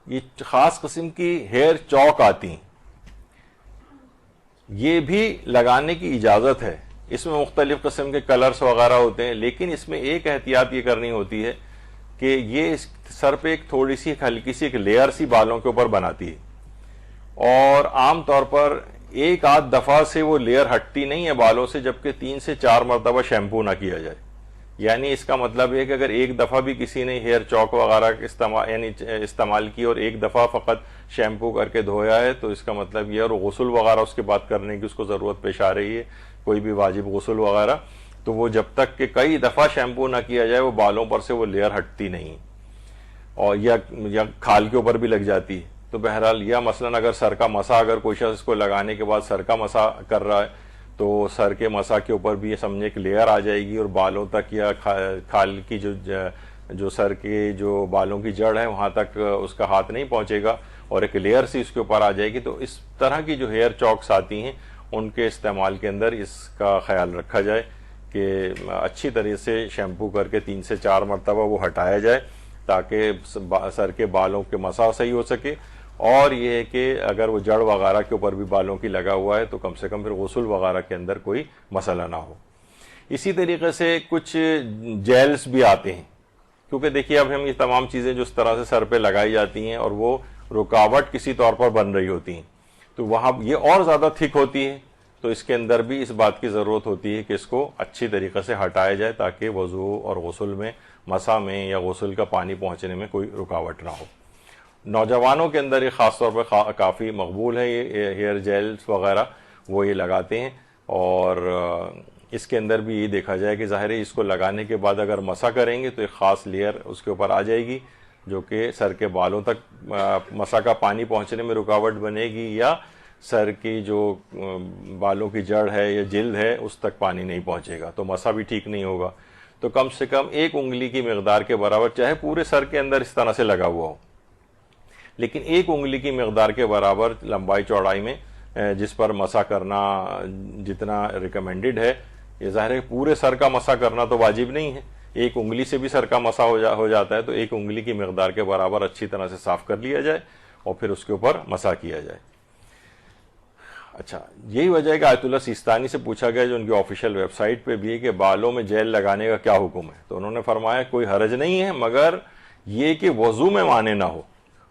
یہ خاص قسم کی ہیئر چوک آتی ہیں, یہ بھی لگانے کی اجازت ہے. اس میں مختلف قسم کے کلرز وغیرہ ہوتے ہیں, لیکن اس میں ایک احتیاط یہ کرنی ہوتی ہے کہ یہ سر پہ ایک تھوڑی سی ہلکی سی ایک لیئر سی بالوں کے اوپر بناتی ہے, اور عام طور پر ایک آدھ دفعہ سے وہ لیئر ہٹتی نہیں ہے بالوں سے, جبکہ 3 سے 4 مرتبہ شیمپو نہ کیا جائے. یعنی اس کا مطلب یہ کہ اگر ایک دفعہ بھی کسی نے ہیئر چوک وغیرہ استعمال کی اور ایک دفعہ فقط شیمپو کر کے دھویا ہے, تو اس کا مطلب یہ, اور غسل وغیرہ اس کے بعد کرنے کی اس کو ضرورت پیش آ رہی ہے, کوئی بھی واجب غسل وغیرہ, تو وہ جب تک کہ کئی دفعہ شیمپو نہ کیا جائے وہ بالوں پر سے وہ لیئر ہٹتی نہیں, اور یا کھال کے اوپر بھی لگ جاتی ہے. تو بہرحال یا مثلا اگر سر کا مسا, اگر کوئی شخص اس کو لگانے کے بعد سر کا مسا کر رہا ہے تو سر کے مسا کے اوپر بھی یہ سمجھے ایک لیئر آ جائے گی, اور بالوں تک یا کھال کی جو سر کے جو بالوں کی جڑ ہے وہاں تک اس کا ہاتھ نہیں پہنچے گا, اور ایک لیئر سی اس کے اوپر آ جائے گی. تو اس طرح کی جو ہیئر چوکس آتی ہیں ان کے استعمال کے اندر اس کا خیال رکھا جائے کہ اچھی طرح سے شیمپو کر کے 3 سے 4 مرتبہ وہ ہٹایا جائے, تاکہ سر کے بالوں کے مسا صحیح ہو سکے. اور یہ ہے کہ اگر وہ جڑ وغیرہ کے اوپر بھی بالوں کی لگا ہوا ہے تو کم سے کم پھر غسل وغیرہ کے اندر کوئی مسئلہ نہ ہو. اسی طریقے سے کچھ جیلز بھی آتے ہیں, کیونکہ دیکھیے اب ہم یہ تمام چیزیں جو اس طرح سے سر پہ لگائی جاتی ہیں اور وہ رکاوٹ کسی طور پر بن رہی ہوتی ہیں, تو وہاں یہ اور زیادہ تھک ہوتی ہے, تو اس کے اندر بھی اس بات کی ضرورت ہوتی ہے کہ اس کو اچھی طریقے سے ہٹایا جائے تاکہ وضو اور غسل میں, مسا میں یا غسل کا پانی پہنچنے میں کوئی رکاوٹ نہ ہو. نوجوانوں کے اندر یہ خاص طور پہ کافی مقبول ہے, یہ ہیئر جیلز وغیرہ وہ یہ لگاتے ہیں, اور اس کے اندر بھی یہ دیکھا جائے کہ ظاہر ہے اس کو لگانے کے بعد اگر مسا کریں گے تو ایک خاص لیئر اس کے اوپر آ جائے گی جو کہ سر کے بالوں تک مسا کا پانی پہنچنے میں رکاوٹ بنے گی, یا سر کی جو بالوں کی جڑ ہے یا جلد ہے اس تک پانی نہیں پہنچے گا, تو مسا بھی ٹھیک نہیں ہوگا. تو کم سے کم 1 انگلی کی مقدار کے برابر, چاہے پورے سر کے اندر اس طرح سے لگا ہوا ہو, لیکن 1 انگلی کی مقدار کے برابر لمبائی چوڑائی میں جس پر مسا کرنا جتنا ریکمینڈڈ ہے. یہ ظاہر ہے پورے سر کا مسا کرنا تو واجب نہیں ہے, 1 انگلی سے بھی سر کا مسا ہو جاتا ہے, تو 1 انگلی کی مقدار کے برابر اچھی طرح سے صاف کر لیا جائے اور پھر اس کے اوپر مسا کیا جائے. اچھا, یہی وجہ ہے کہ آیت اللہ سیستانی سے پوچھا گیا جو ان کی آفیشیل ویب سائٹ پہ بھی ہے کہ بالوں میں جیل لگانے کا کیا حکم ہے, تو انہوں نے فرمایا کوئی حرج نہیں ہے, مگر یہ کہ وضو میں مانے نہ ہو.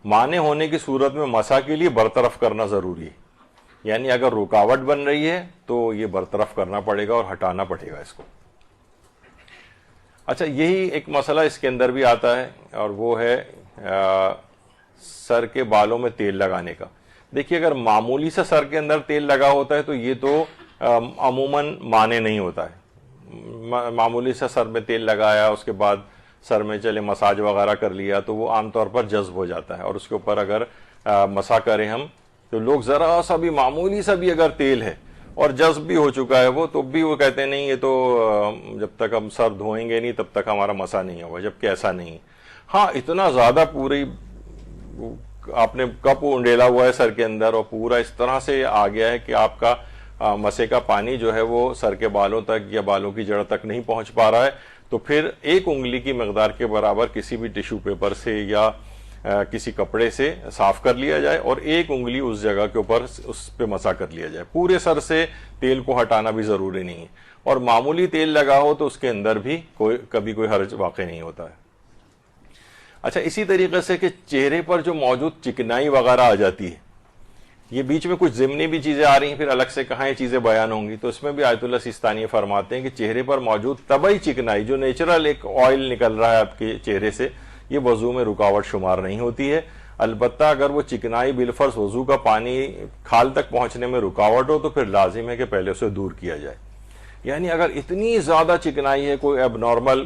مانے ہونے کی صورت میں مسا کے لیے برطرف کرنا ضروری ہے, یعنی اگر رکاوٹ بن رہی ہے تو یہ برطرف کرنا پڑے گا اور ہٹانا پڑے گا اس کو. اچھا, یہی ایک مسئلہ اس کے اندر بھی آتا ہے, اور وہ ہے سر کے بالوں میں تیل لگانے کا. دیکھیے اگر معمولی سے سر کے اندر تیل لگا ہوتا ہے تو یہ تو عموماً مانے نہیں ہوتا ہے. معمولی سے سر میں تیل لگایا, اس کے بعد سر میں چلے مساج وغیرہ کر لیا, تو وہ عام طور پر جذب ہو جاتا ہے, اور اس کے اوپر اگر مسا کریں ہم تو لوگ ذرا سا بھی معمولی سا بھی اگر تیل ہے اور جذب بھی ہو چکا ہے وہ, تو بھی وہ کہتے ہیں نہیں یہ تو جب تک ہم سر دھوئیں گے نہیں تب تک ہمارا مسا نہیں ہوگا, جبکہ ایسا نہیں ہے. ہاں, اتنا زیادہ پوری آپ نے کپ انڈیلا ہوا ہے سر کے اندر اور پورا اس طرح سے آ گیا ہے کہ آپ کا مسے کا پانی جو ہے وہ سر کے بالوں تک یا بالوں کی جڑ تک نہیں پہنچ پا رہا ہے, تو پھر 1 انگلی کی مقدار کے برابر کسی بھی ٹیشو پیپر سے یا کسی کپڑے سے صاف کر لیا جائے, اور 1 انگلی اس جگہ کے اوپر اس پہ مسا کر لیا جائے. پورے سر سے تیل کو ہٹانا بھی ضروری نہیں ہے, اور معمولی تیل لگا ہو تو اس کے اندر بھی کبھی کوئی حرج واقع نہیں ہوتا ہے. اچھا, اسی طریقے سے کہ چہرے پر جو موجود چکنائی وغیرہ آ جاتی ہے, یہ بیچ میں کچھ ضمنی بھی چیزیں آ رہی ہیں، پھر الگ سے کہاں یہ چیزیں بیان ہوں گی، تو اس میں بھی آیت اللہ سیستانی فرماتے ہیں کہ چہرے پر موجود طبعی چکنائی، جو نیچرل ایک آئل نکل رہا ہے آپ کے چہرے سے، یہ وضو میں رکاوٹ شمار نہیں ہوتی ہے۔ البتہ اگر وہ چکنائی بالفرض وضو کا پانی کھال تک پہنچنے میں رکاوٹ ہو تو پھر لازم ہے کہ پہلے اسے دور کیا جائے۔ یعنی اگر اتنی زیادہ چکنائی ہے، کوئی اب نارمل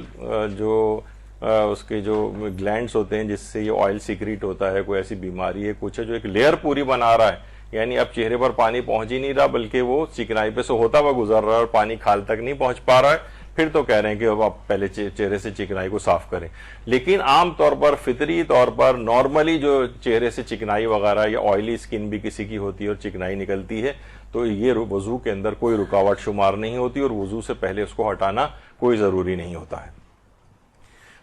جو اس کے جو گلینڈز ہوتے ہیں جس سے یہ آئل سیکریٹ ہوتا ہے، کوئی ایسی بیماری ہے، کچھ ہے جو ایک لیئر پوری بنا رہا ہے، یعنی اب چہرے پر پانی پہنچ ہی نہیں رہا بلکہ وہ چکنائی پہ سے ہوتا ہوا گزر رہا ہے اور پانی کھال تک نہیں پہنچ پا رہا ہے، پھر تو کہہ رہے ہیں کہ اب آپ پہلے چہرے سے چکنائی کو صاف کریں۔ لیکن عام طور پر فطری طور پر نارملی جو چہرے سے چکنائی وغیرہ یا آئلی اسکن بھی کسی کی ہوتی ہے اور چکنائی نکلتی ہے تو یہ وضو کے اندر کوئی رکاوٹ شمار نہیں ہوتی اور وضو سے پہلے اس کو ہٹانا کوئی ضروری نہیں ہوتا ہے۔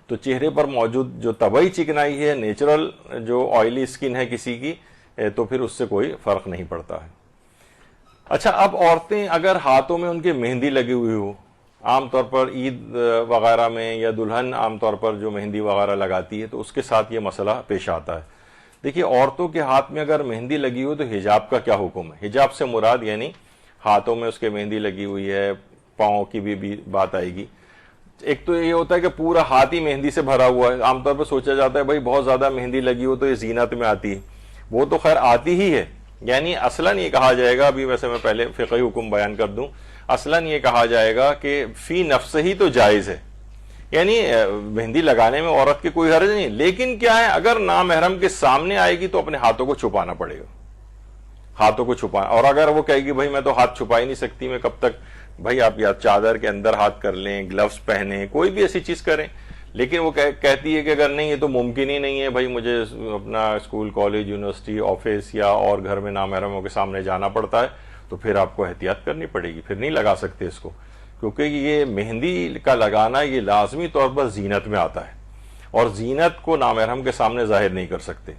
تو چہرے پر موجود جو طبعی چکنائی ہے، نیچرل جو آئلی اسکن ہے کسی کی، تو پھر اس سے کوئی فرق نہیں پڑتا ہے۔ اچھا، اب عورتیں اگر ہاتھوں میں ان کے مہندی لگی ہوئی ہو، عام طور پر عید وغیرہ میں یا دلہن عام طور پر جو مہندی وغیرہ لگاتی ہے تو اس کے ساتھ یہ مسئلہ پیش آتا ہے۔ دیکھیے، عورتوں کے ہاتھ میں اگر مہندی لگی ہو تو حجاب کا کیا حکم ہے؟ حجاب سے مراد یعنی ہاتھوں میں اس کے مہندی لگی ہوئی ہے، پاؤں کی بھی بات آئے گی۔ ایک تو یہ ہوتا ہے کہ پورا ہاتھ ہی مہندی سے بھرا ہوا ہے، عام طور پر سوچا جاتا ہے بھائی بہت زیادہ مہندی لگی ہو تو یہ زینت میں آتی ہے، وہ تو خیر آتی ہی ہے، یعنی اصلاً یہ کہا جائے گا، ابھی ویسے میں پہلے فقہی حکم بیان کر دوں، اصلاً یہ کہا جائے گا کہ فی نفس ہی تو جائز ہے، یعنی مہندی لگانے میں عورت کی کوئی حرج نہیں، لیکن کیا ہے اگر نامحرم کے سامنے آئے گی تو اپنے ہاتھوں کو چھپانا پڑے گا، ہاتھوں کو چھپانا، اور اگر وہ کہے گی بھائی میں تو ہاتھ چھپا ہی نہیں سکتی، میں کب تک، بھائی آپ یا چادر کے اندر ہاتھ کر لیں، گلوز پہنیں، کوئی بھی ایسی چیز کریں، لیکن وہ کہتی ہے کہ اگر نہیں یہ تو ممکن ہی نہیں ہے، بھائی مجھے اپنا اسکول، کالج، یونیورسٹی، آفس یا اور گھر میں نامحرموں کے سامنے جانا پڑتا ہے، تو پھر آپ کو احتیاط کرنی پڑے گی، پھر نہیں لگا سکتے اس کو، کیونکہ یہ مہندی کا لگانا یہ لازمی طور پر زینت میں آتا ہے، اور زینت کو نامحرم کے سامنے ظاہر نہیں کر سکتے۔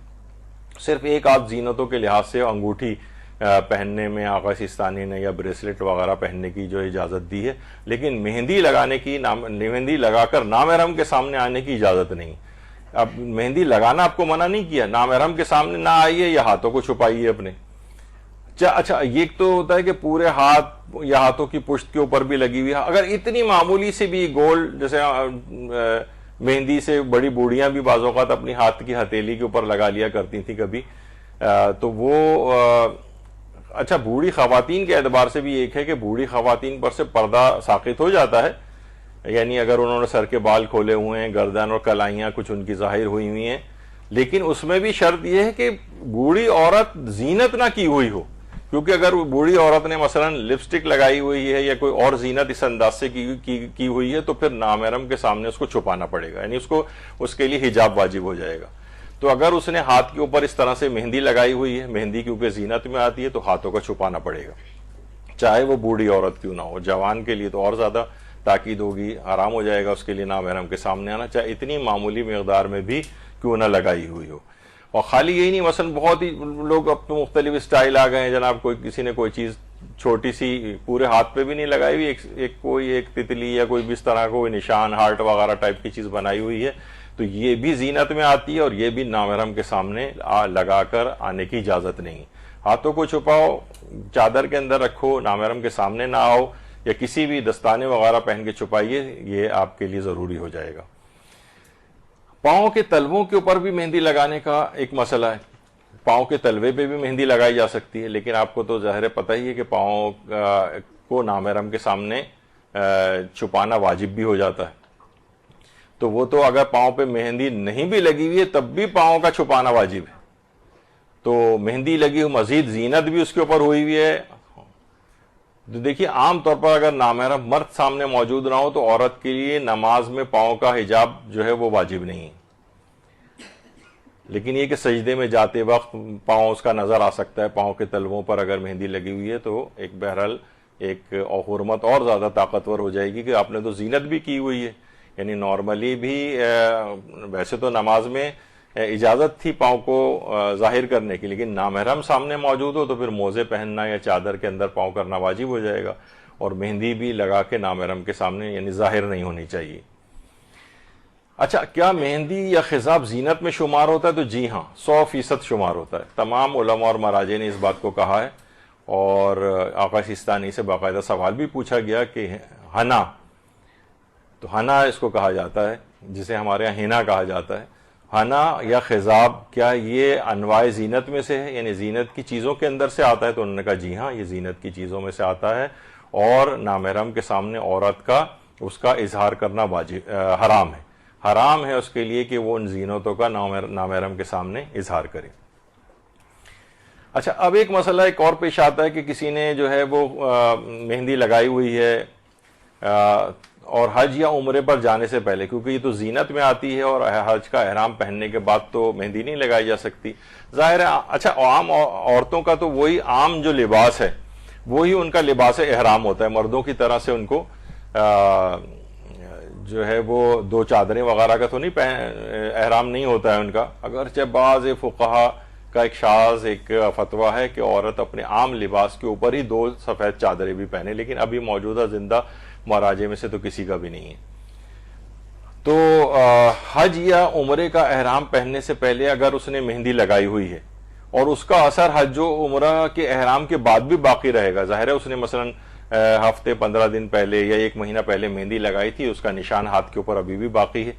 صرف ایک آدھ زینتوں کے لحاظ سے انگوٹھی پہننے میں آقا سیستانی نے یا بریسلٹ وغیرہ پہننے کی جو اجازت دی ہے، لیکن مہندی لگانے کی، مہندی لگا کر نامحرم کے سامنے آنے کی اجازت نہیں۔ اب مہندی لگانا آپ کو منع نہیں کیا، نامحرم کے سامنے نہ آئیے یا ہاتھوں کو چھپائیے اپنے۔ اچھا، یہ تو ہوتا ہے کہ پورے ہاتھ یا ہاتھوں کی پشت کے اوپر بھی لگی ہوئی ہے، اگر اتنی معمولی سے بھی گولڈ، جیسے مہندی سے بڑی بوڑھیاں بھی بعض اوقات اپنی ہاتھ کی ہتھیلی کے اوپر لگا لیا کرتی تھیں کبھی، تو وہ اچھا، بوڑھی خواتین کے اعتبار سے بھی ایک ہے کہ بوڑھی خواتین پر سے پردہ ساقط ہو جاتا ہے، یعنی اگر انہوں نے سر کے بال کھولے ہوئے ہیں، گردن اور کلائیاں کچھ ان کی ظاہر ہوئی ہوئی ہیں، لیکن اس میں بھی شرط یہ ہے کہ بوڑھی عورت زینت نہ کی ہوئی ہو، کیونکہ اگر بوڑھی عورت نے مثلا لپسٹک لگائی ہوئی ہے یا کوئی اور زینت اس انداز سے کی ہوئی ہے تو پھر نامحرم کے سامنے اس کو چھپانا پڑے گا، یعنی اس کے لیے حجاب واجب ہو جائے گا۔ تو اگر اس نے ہاتھ کے اوپر اس طرح سے مہندی لگائی ہوئی ہے، مہندی کیونکہ زینت میں آتی ہے تو ہاتھوں کو چھپانا پڑے گا، چاہے وہ بوڑھی عورت کیوں نہ ہو۔ جوان کے لیے تو اور زیادہ تاکید ہوگی، آرام ہو جائے گا اس کے لیے نامحرم کے سامنے آنا، چاہے اتنی معمولی مقدار میں بھی کیوں نہ لگائی ہوئی ہو۔ اور خالی یہی نہیں، مثلا بہت ہی لوگ اب تو مختلف اسٹائل آ گئے ہیں جناب، کسی نے کوئی چیز چھوٹی سی پورے ہاتھ پہ بھی نہیں لگائی ہوئی، ایک تتلی یا کوئی بھی اس طرح کوئی نشان، ہارٹ وغیرہ ٹائپ کی چیز بنائی ہوئی ہے، تو یہ بھی زینت میں آتی ہے اور یہ بھی نامحرم کے سامنے لگا کر آنے کی اجازت نہیں۔ ہاتھوں کو چھپاؤ، چادر کے اندر رکھو، نامحرم کے سامنے نہ آؤ، یا کسی بھی دستانے وغیرہ پہن کے چھپائیے، یہ آپ کے لیے ضروری ہو جائے گا۔ پاؤں کے تلووں کے اوپر بھی مہندی لگانے کا ایک مسئلہ ہے، پاؤں کے تلوے پہ بھی مہندی لگائی جا سکتی ہے، لیکن آپ کو تو ظاہر پتہ ہی ہے کہ پاؤں کو نامحرم کے سامنے چھپانا واجب بھی ہو جاتا ہے، تو وہ تو اگر پاؤں پہ مہندی نہیں بھی لگی ہوئی ہے تب بھی پاؤں کا چھپانا واجب ہے، تو مہندی لگی ہوئی مزید زینت بھی اس کے اوپر ہوئی ہوئی ہے۔ تو دیکھیے، عام طور پر اگر نامحرم مرد سامنے موجود نہ ہو تو عورت کے لیے نماز میں پاؤں کا حجاب جو ہے وہ واجب نہیں ہے، لیکن یہ کہ سجدے میں جاتے وقت پاؤں اس کا نظر آ سکتا ہے، پاؤں کے تلووں پر اگر مہندی لگی ہوئی ہے تو ایک بہرحال ایک حرمت اور زیادہ طاقتور ہو جائے گی کہ آپ نے تو زینت بھی کی ہوئی ہے، یعنی نارملی بھی ویسے تو نماز میں اجازت تھی پاؤں کو ظاہر کرنے کی، لیکن نامحرم سامنے موجود ہو تو پھر موزے پہننا یا چادر کے اندر پاؤں کرنا واجب ہو جائے گا، اور مہندی بھی لگا کے نامحرم کے سامنے یعنی ظاہر نہیں ہونی چاہیے۔ اچھا، کیا مہندی یا خضاب زینت میں شمار ہوتا ہے؟ تو جی ہاں، 100% شمار ہوتا ہے. تمام علماء اور مراجع نے اس بات کو کہا ہے، اور آقا سیستانی سے باقاعدہ سوال بھی پوچھا گیا کہ ہنا، تو ہنا اس کو کہا جاتا ہے جسے ہمارے یہاں ہینا کہا جاتا ہے، ہنا یا خضاب کیا یہ انواع زینت میں سے ہے، یعنی زینت کی چیزوں کے اندر سے آتا ہے؟ تو انہوں نے کہا جی ہاں، یہ زینت کی چیزوں میں سے آتا ہے، اور نامحرم کے سامنے عورت کا اس کا اظہار کرنا حرام ہے. حرام ہے اس کے لیے کہ وہ ان زینتوں کا نامحرم کے سامنے اظہار کرے. اچھا، اب ایک مسئلہ ایک اور پیش آتا ہے کہ کسی نے جو ہے وہ مہندی لگائی ہوئی ہے اور حج یا عمرے پر جانے سے پہلے، کیونکہ یہ تو زینت میں آتی ہے اور حج کا احرام پہننے کے بعد تو مہندی نہیں لگائی جا سکتی، ظاہر ہے. اچھا، عام عورتوں کا تو وہی عام جو لباس ہے وہی ان کا لباس احرام ہوتا ہے، مردوں کی طرح سے ان کو جو ہے وہ 2 چادریں وغیرہ کا تو نہیں احرام نہیں ہوتا ہے ان کا. اگرچہ بعض فقہا کا ایک شاذ ایک فتویٰ ہے کہ عورت اپنے عام لباس کے اوپر ہی 2 سفید چادریں بھی پہنے، لیکن ابھی موجودہ زندہ مراجع میں سے تو کسی کا بھی نہیں ہے. تو حج یا عمرے کا احرام پہننے سے پہلے اگر اس نے مہندی لگائی ہوئی ہے اور اس کا اثر حج و عمرہ کے احرام کے بعد بھی باقی رہے گا، ظاہر ہے اس نے مثلا ہفتے 15 دن پہلے یا 1 مہینہ پہلے مہندی لگائی تھی، اس کا نشان ہاتھ کے اوپر ابھی بھی باقی ہے،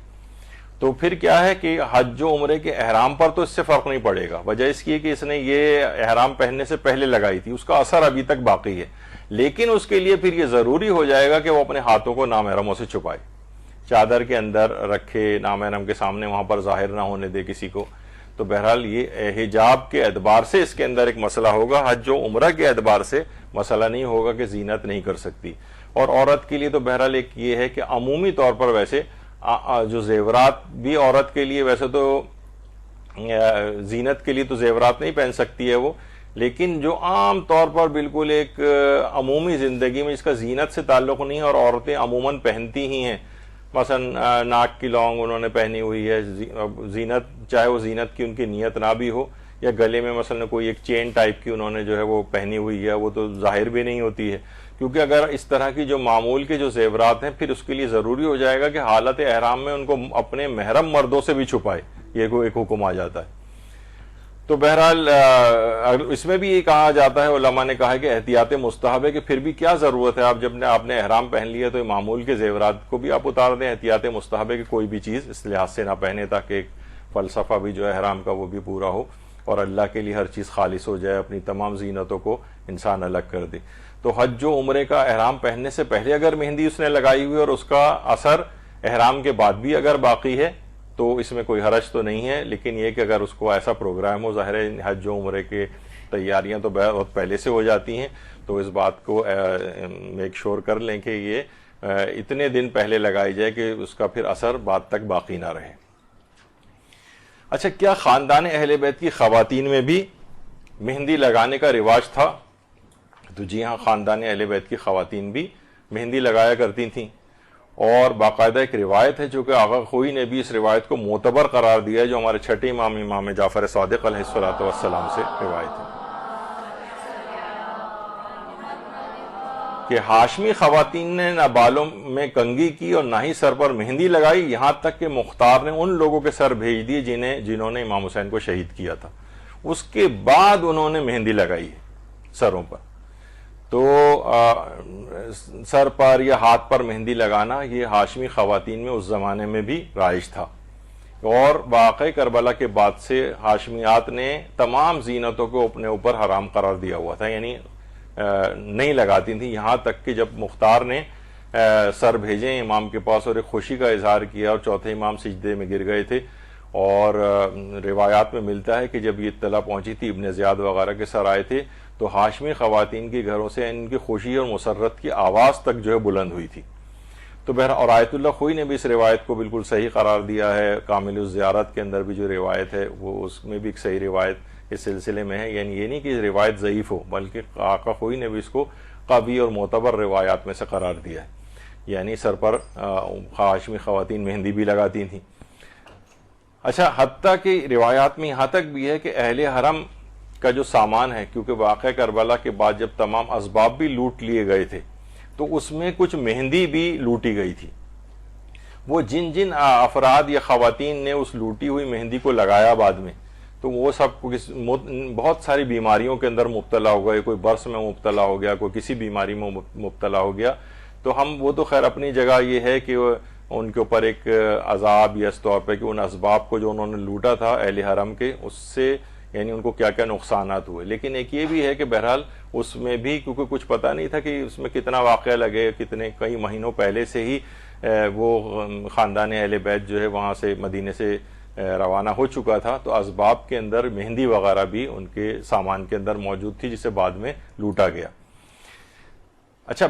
تو پھر کیا ہے کہ حج و عمرے کے احرام پر تو اس سے فرق نہیں پڑے گا. وجہ اس کی ہے کہ اس نے یہ احرام پہننے سے پہلے لگائی تھی، اس کا اثر ابھی تک باقی ہے، لیکن اس کے لیے پھر یہ ضروری ہو جائے گا کہ وہ اپنے ہاتھوں کو نامحرموں سے چھپائے، چادر کے اندر رکھے، نامحرم کے سامنے وہاں پر ظاہر نہ ہونے دے کسی کو. تو بہرحال یہ حجاب کے اعتبار سے اس کے اندر ایک مسئلہ ہوگا، حج و عمرہ کے اعتبار سے مسئلہ نہیں ہوگا کہ زینت نہیں کر سکتی. اور عورت کے لیے تو بہرحال ایک یہ ہے کہ عمومی طور پر ویسے جو زیورات بھی عورت کے لیے ویسے تو زینت کے لیے تو زیورات نہیں پہن سکتی ہے وہ، لیکن جو عام طور پر بالکل ایک عمومی زندگی میں اس کا زینت سے تعلق نہیں ہے اور عورتیں عموماً پہنتی ہی ہیں، مثلا ناک کی لونگ انہوں نے پہنی ہوئی ہے، زینت چاہے وہ زینت کی ان کی نیت نہ بھی ہو، یا گلے میں مثلا کوئی ایک چین ٹائپ کی انہوں نے جو ہے وہ پہنی ہوئی ہے، وہ تو ظاہر بھی نہیں ہوتی ہے، کیونکہ اگر اس طرح کی جو معمول کے جو زیورات ہیں پھر اس کے لیے ضروری ہو جائے گا کہ حالت احرام میں ان کو اپنے محرم مردوں سے بھی چھپائے، یہ ایک حکم آ جاتا ہے. تو بہرحال اس میں بھی یہ کہا جاتا ہے، علماء نے کہا ہے کہ احتیاط مستحب ہے کہ پھر بھی کیا ضرورت ہے، آپ جب آپ نے احرام پہن لیا تو معمول کے زیورات کو بھی آپ اتار دیں. احتیاط مستحب ہے کہ کوئی بھی چیز اس لحاظ سے نہ پہنے تاکہ ایک فلسفہ بھی جو ہے احرام کا وہ بھی پورا ہو اور اللہ کے لیے ہر چیز خالص ہو جائے، اپنی تمام زینتوں کو انسان الگ کر دے. تو حج و عمرے کا احرام پہننے سے پہلے اگر مہندی اس نے لگائی ہوئی اور اس کا اثر احرام کے بعد بھی اگر باقی ہے تو اس میں کوئی حرج تو نہیں ہے، لیکن یہ کہ اگر اس کو ایسا پروگرام ہو، ظاہر ہے حج و عمرے کے تیاریاں تو بہت پہلے سے ہو جاتی ہیں، تو اس بات کو میک شور کر لیں کہ یہ اتنے دن پہلے لگائی جائے کہ اس کا پھر اثر بعد تک باقی نہ رہے. اچھا، کیا خاندان اہل بیت کی خواتین میں بھی مہندی لگانے کا رواج تھا؟ تو جی ہاں، خاندان اہل بیت کی خواتین بھی مہندی لگایا کرتی تھیں، اور باقاعدہ ایک روایت ہے جو کہ آقا خوئی نے بھی اس روایت کو معتبر قرار دیا ہے، جو ہمارے چھٹے امام جعفر صادق علیہ الصلوۃ والسلام سے روایت ہے کہ ہاشمی خواتین نے نہ بالوں میں کنگھی کی اور نہ ہی سر پر مہندی لگائی، یہاں تک کہ مختار نے ان لوگوں کے سر بھیج دیے جنہوں نے امام حسین کو شہید کیا تھا، اس کے بعد انہوں نے مہندی لگائی ہے سروں پر. تو سر پر یا ہاتھ پر مہندی لگانا یہ ہاشمی خواتین میں اس زمانے میں بھی رائج تھا، اور واقع کربلا کے بعد سے ہاشمیات نے تمام زینتوں کو اپنے اوپر حرام قرار دیا ہوا تھا، یعنی نہیں لگاتی تھیں، یہاں تک کہ جب مختار نے سر بھیجے امام کے پاس اور ایک خوشی کا اظہار کیا اور چوتھے امام سجدے میں گر گئے تھے. اور روایات میں ملتا ہے کہ جب یہ اطلاع پہنچی تھی، ابن زیاد وغیرہ کے سر آئے تھے، تو ہاشمی خواتین کے گھروں سے ان کی خوشی اور مسرت کی آواز تک جو ہے بلند ہوئی تھی. تو بہرحال اور آیت اللہ خوئی نے بھی اس روایت کو بالکل صحیح قرار دیا ہے. کامل الزیارت کے اندر بھی جو روایت ہے وہ اس میں بھی ایک صحیح روایت اس سلسلے میں ہے، یعنی یہ نہیں کہ روایت ضعیف ہو، بلکہ آقا خوئی نے بھی اس کو قوی اور معتبر روایات میں سے قرار دیا ہے. یعنی سر پر ہاشمی خواتین مہندی بھی لگاتی تھیں. اچھا، حتیٰ کہ روایات میں یہاں تک بھی ہے کہ اہل حرم کا جو سامان ہے، کیونکہ واقع کربلا کے بعد جب تمام اسباب بھی لوٹ لیے گئے تھے تو اس میں کچھ مہندی بھی لوٹی گئی تھی، وہ جن جن افراد یا خواتین نے اس لوٹی ہوئی مہندی کو لگایا بعد میں، تو وہ سب بہت ساری بیماریوں کے اندر مبتلا ہو گئے، کوئی برس میں مبتلا ہو گیا، کوئی کسی بیماری میں مبتلا ہو گیا. تو وہ تو خیر اپنی جگہ یہ ہے کہ ان کے اوپر ایک عذاب یا اس طور پہ کہ ان اسباب کو جو انہوں نے لوٹا تھا اہل حرم کے، اس سے یعنی ان کو کیا کیا نقصانات ہوئے. لیکن ایک یہ بھی ہے کہ بہرحال اس میں بھی کیونکہ کچھ پتہ نہیں تھا کہ اس میں کتنا واقعہ لگے، کئی مہینوں پہلے سے ہی وہ خاندان اہل بیت جو ہے وہاں سے مدینے سے روانہ ہو چکا تھا، تو اسباب کے اندر مہندی وغیرہ بھی ان کے سامان کے اندر موجود تھی جسے بعد میں لوٹا گیا. اچھا،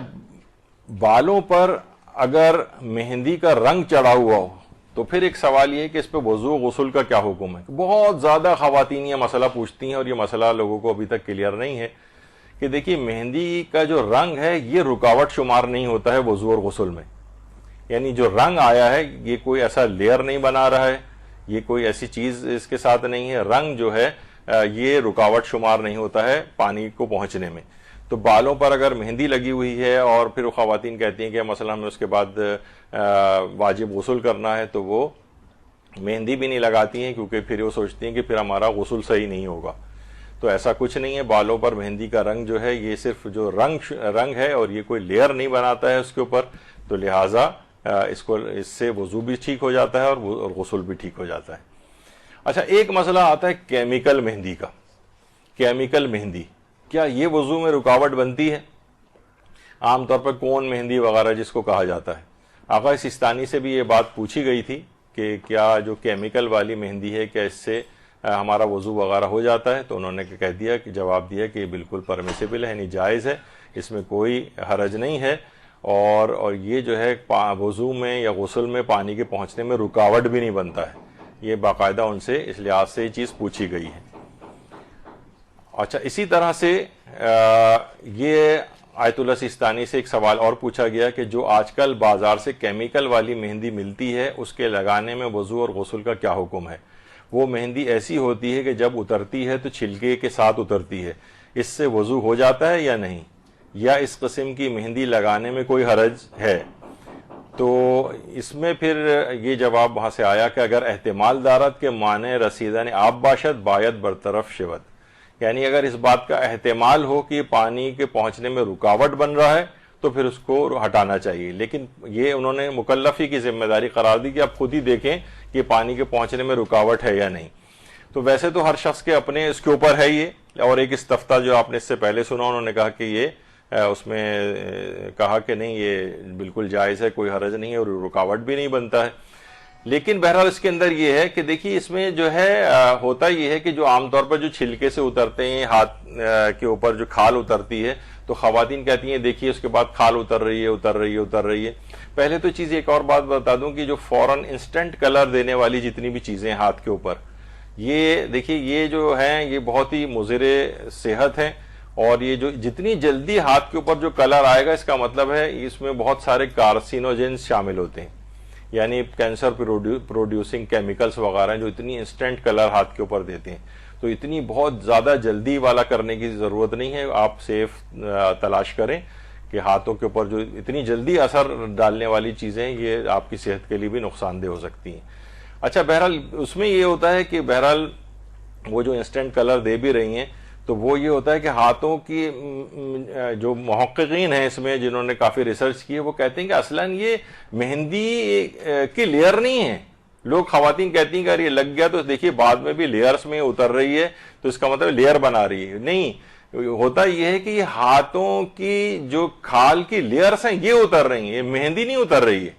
بالوں پر اگر مہندی کا رنگ چڑھا ہوا ہو تو پھر ایک سوال یہ ہے کہ اس پہ وضو و غسل کا کیا حکم ہے. بہت زیادہ خواتین یہ مسئلہ پوچھتی ہیں اور یہ مسئلہ لوگوں کو ابھی تک کلیئر نہیں ہے کہ دیکھیے مہندی کا جو رنگ ہے یہ رکاوٹ شمار نہیں ہوتا ہے وضو اور غسل میں. یعنی جو رنگ آیا ہے یہ کوئی ایسا لیئر نہیں بنا رہا ہے، یہ کوئی ایسی چیز اس کے ساتھ نہیں ہے. رنگ جو ہے یہ رکاوٹ شمار نہیں ہوتا ہے پانی کو پہنچنے میں. تو بالوں پر اگر مہندی لگی ہوئی ہے اور پھر وہ خواتین کہتی ہیں کہ مثلا ہمیں اس کے بعد واجب غسل کرنا ہے، تو وہ مہندی بھی نہیں لگاتی ہیں کیونکہ پھر وہ سوچتی ہیں کہ پھر ہمارا غسل صحیح نہیں ہوگا. تو ایسا کچھ نہیں ہے. بالوں پر مہندی کا رنگ جو ہے یہ صرف جو رنگ ہے اور یہ کوئی لیئر نہیں بناتا ہے اس کے اوپر، تو لہٰذا اس سے وضو بھی ٹھیک ہو جاتا ہے اور غسل بھی ٹھیک ہو جاتا ہے. اچھا، ایک مسئلہ آتا ہے کیمیکل مہندی کا. کیمیکل مہندی کیا یہ وضو میں رکاوٹ بنتی ہے؟ عام طور پر کون مہندی وغیرہ جس کو کہا جاتا ہے. آقا سستانی سے بھی یہ بات پوچھی گئی تھی کہ کیا جو کیمیکل والی مہندی ہے کیا اس سے ہمارا وضو وغیرہ ہو جاتا ہے؟ تو انہوں نے کہہ دیا کہ جواب دیا کہ یہ بالکل پرمیسیبل ہے، یعنی جائز ہے، اس میں کوئی حرج نہیں ہے. اور یہ جو ہے وضو میں یا غسل میں پانی کے پہنچنے میں رکاوٹ بھی نہیں بنتا ہے. یہ باقاعدہ ان سے اس لحاظ سے یہ چیز پوچھی گئی ہے. اچھا، اسی طرح سے یہ آیت اللہ سستانی سے ایک سوال اور پوچھا گیا کہ جو آج کل بازار سے کیمیکل والی مہندی ملتی ہے اس کے لگانے میں وضو اور غسل کا کیا حکم ہے؟ وہ مہندی ایسی ہوتی ہے کہ جب اترتی ہے تو چھلکے کے ساتھ اترتی ہے، اس سے وضو ہو جاتا ہے یا نہیں؟ یا اس قسم کی مہندی لگانے میں کوئی حرج ہے؟ تو اس میں پھر یہ جواب وہاں سے آیا کہ اگر احتمال دارت کے معنی رسیدہ نے آب باشد باید برطرف شود، یعنی اگر اس بات کا احتمال ہو کہ پانی کے پہنچنے میں رکاوٹ بن رہا ہے تو پھر اس کو ہٹانا چاہیے. لیکن یہ انہوں نے مکلفی کی ذمہ داری قرار دی کہ آپ خود ہی دیکھیں کہ پانی کے پہنچنے میں رکاوٹ ہے یا نہیں. تو ویسے تو ہر شخص کے اپنے اس کے اوپر ہے یہ. اور ایک استفتاء جو آپ نے اس سے پہلے سنا، انہوں نے کہا کہ یہ اس میں کہا کہ نہیں یہ بالکل جائز ہے، کوئی حرج نہیں ہے اور رکاوٹ بھی نہیں بنتا ہے. لیکن بہرحال اس کے اندر یہ ہے کہ دیکھیے اس میں جو ہے ہوتا یہ ہے کہ جو عام طور پر جو چھلکے سے اترتے ہیں، ہاتھ کے اوپر جو کھال اترتی ہے، تو خواتین کہتی ہیں دیکھیے اس کے بعد کھال اتر رہی ہے. پہلے تو چیز ایک اور بات بتا دوں کہ جو فوراً انسٹنٹ کلر دینے والی جتنی بھی چیزیں ہاتھ کے اوپر، یہ دیکھیے یہ جو ہیں یہ بہت ہی مضر صحت ہیں. اور یہ جو جتنی جلدی ہاتھ کے اوپر جو کلر آئے گا، اس کا مطلب ہے اس میں بہت سارے کارسینوجنز شامل ہوتے ہیں، یعنی کینسر پروڈیوسنگ کیمیکلز وغیرہ جو اتنی انسٹنٹ کلر ہاتھ کے اوپر دیتے ہیں. تو اتنی بہت زیادہ جلدی والا کرنے کی ضرورت نہیں ہے. آپ سیف تلاش کریں کہ ہاتھوں کے اوپر جو اتنی جلدی اثر ڈالنے والی چیزیں یہ آپ کی صحت کے لیے بھی نقصان دہ ہو سکتی ہیں. اچھا، بہرحال اس میں یہ ہوتا ہے کہ بہرحال وہ جو انسٹنٹ کلر دے بھی رہی ہیں تو وہ یہ ہوتا ہے کہ ہاتھوں کی جو محققین ہیں اس میں جنہوں نے کافی ریسرچ کی ہے، وہ کہتے ہیں کہ اصلاً یہ مہندی کی لیئر نہیں ہے. لوگ خواتین کہتی ہیں کہ اگر یہ لگ گیا تو دیکھیے بعد میں بھی لیئرز میں اتر رہی ہے، تو اس کا مطلب لیئر بنا رہی ہے. نہیں، ہوتا یہ ہے کہ یہ ہاتھوں کی جو کھال کی لیئرز ہیں یہ اتر رہی ہیں، یہ مہندی نہیں اتر رہی ہے.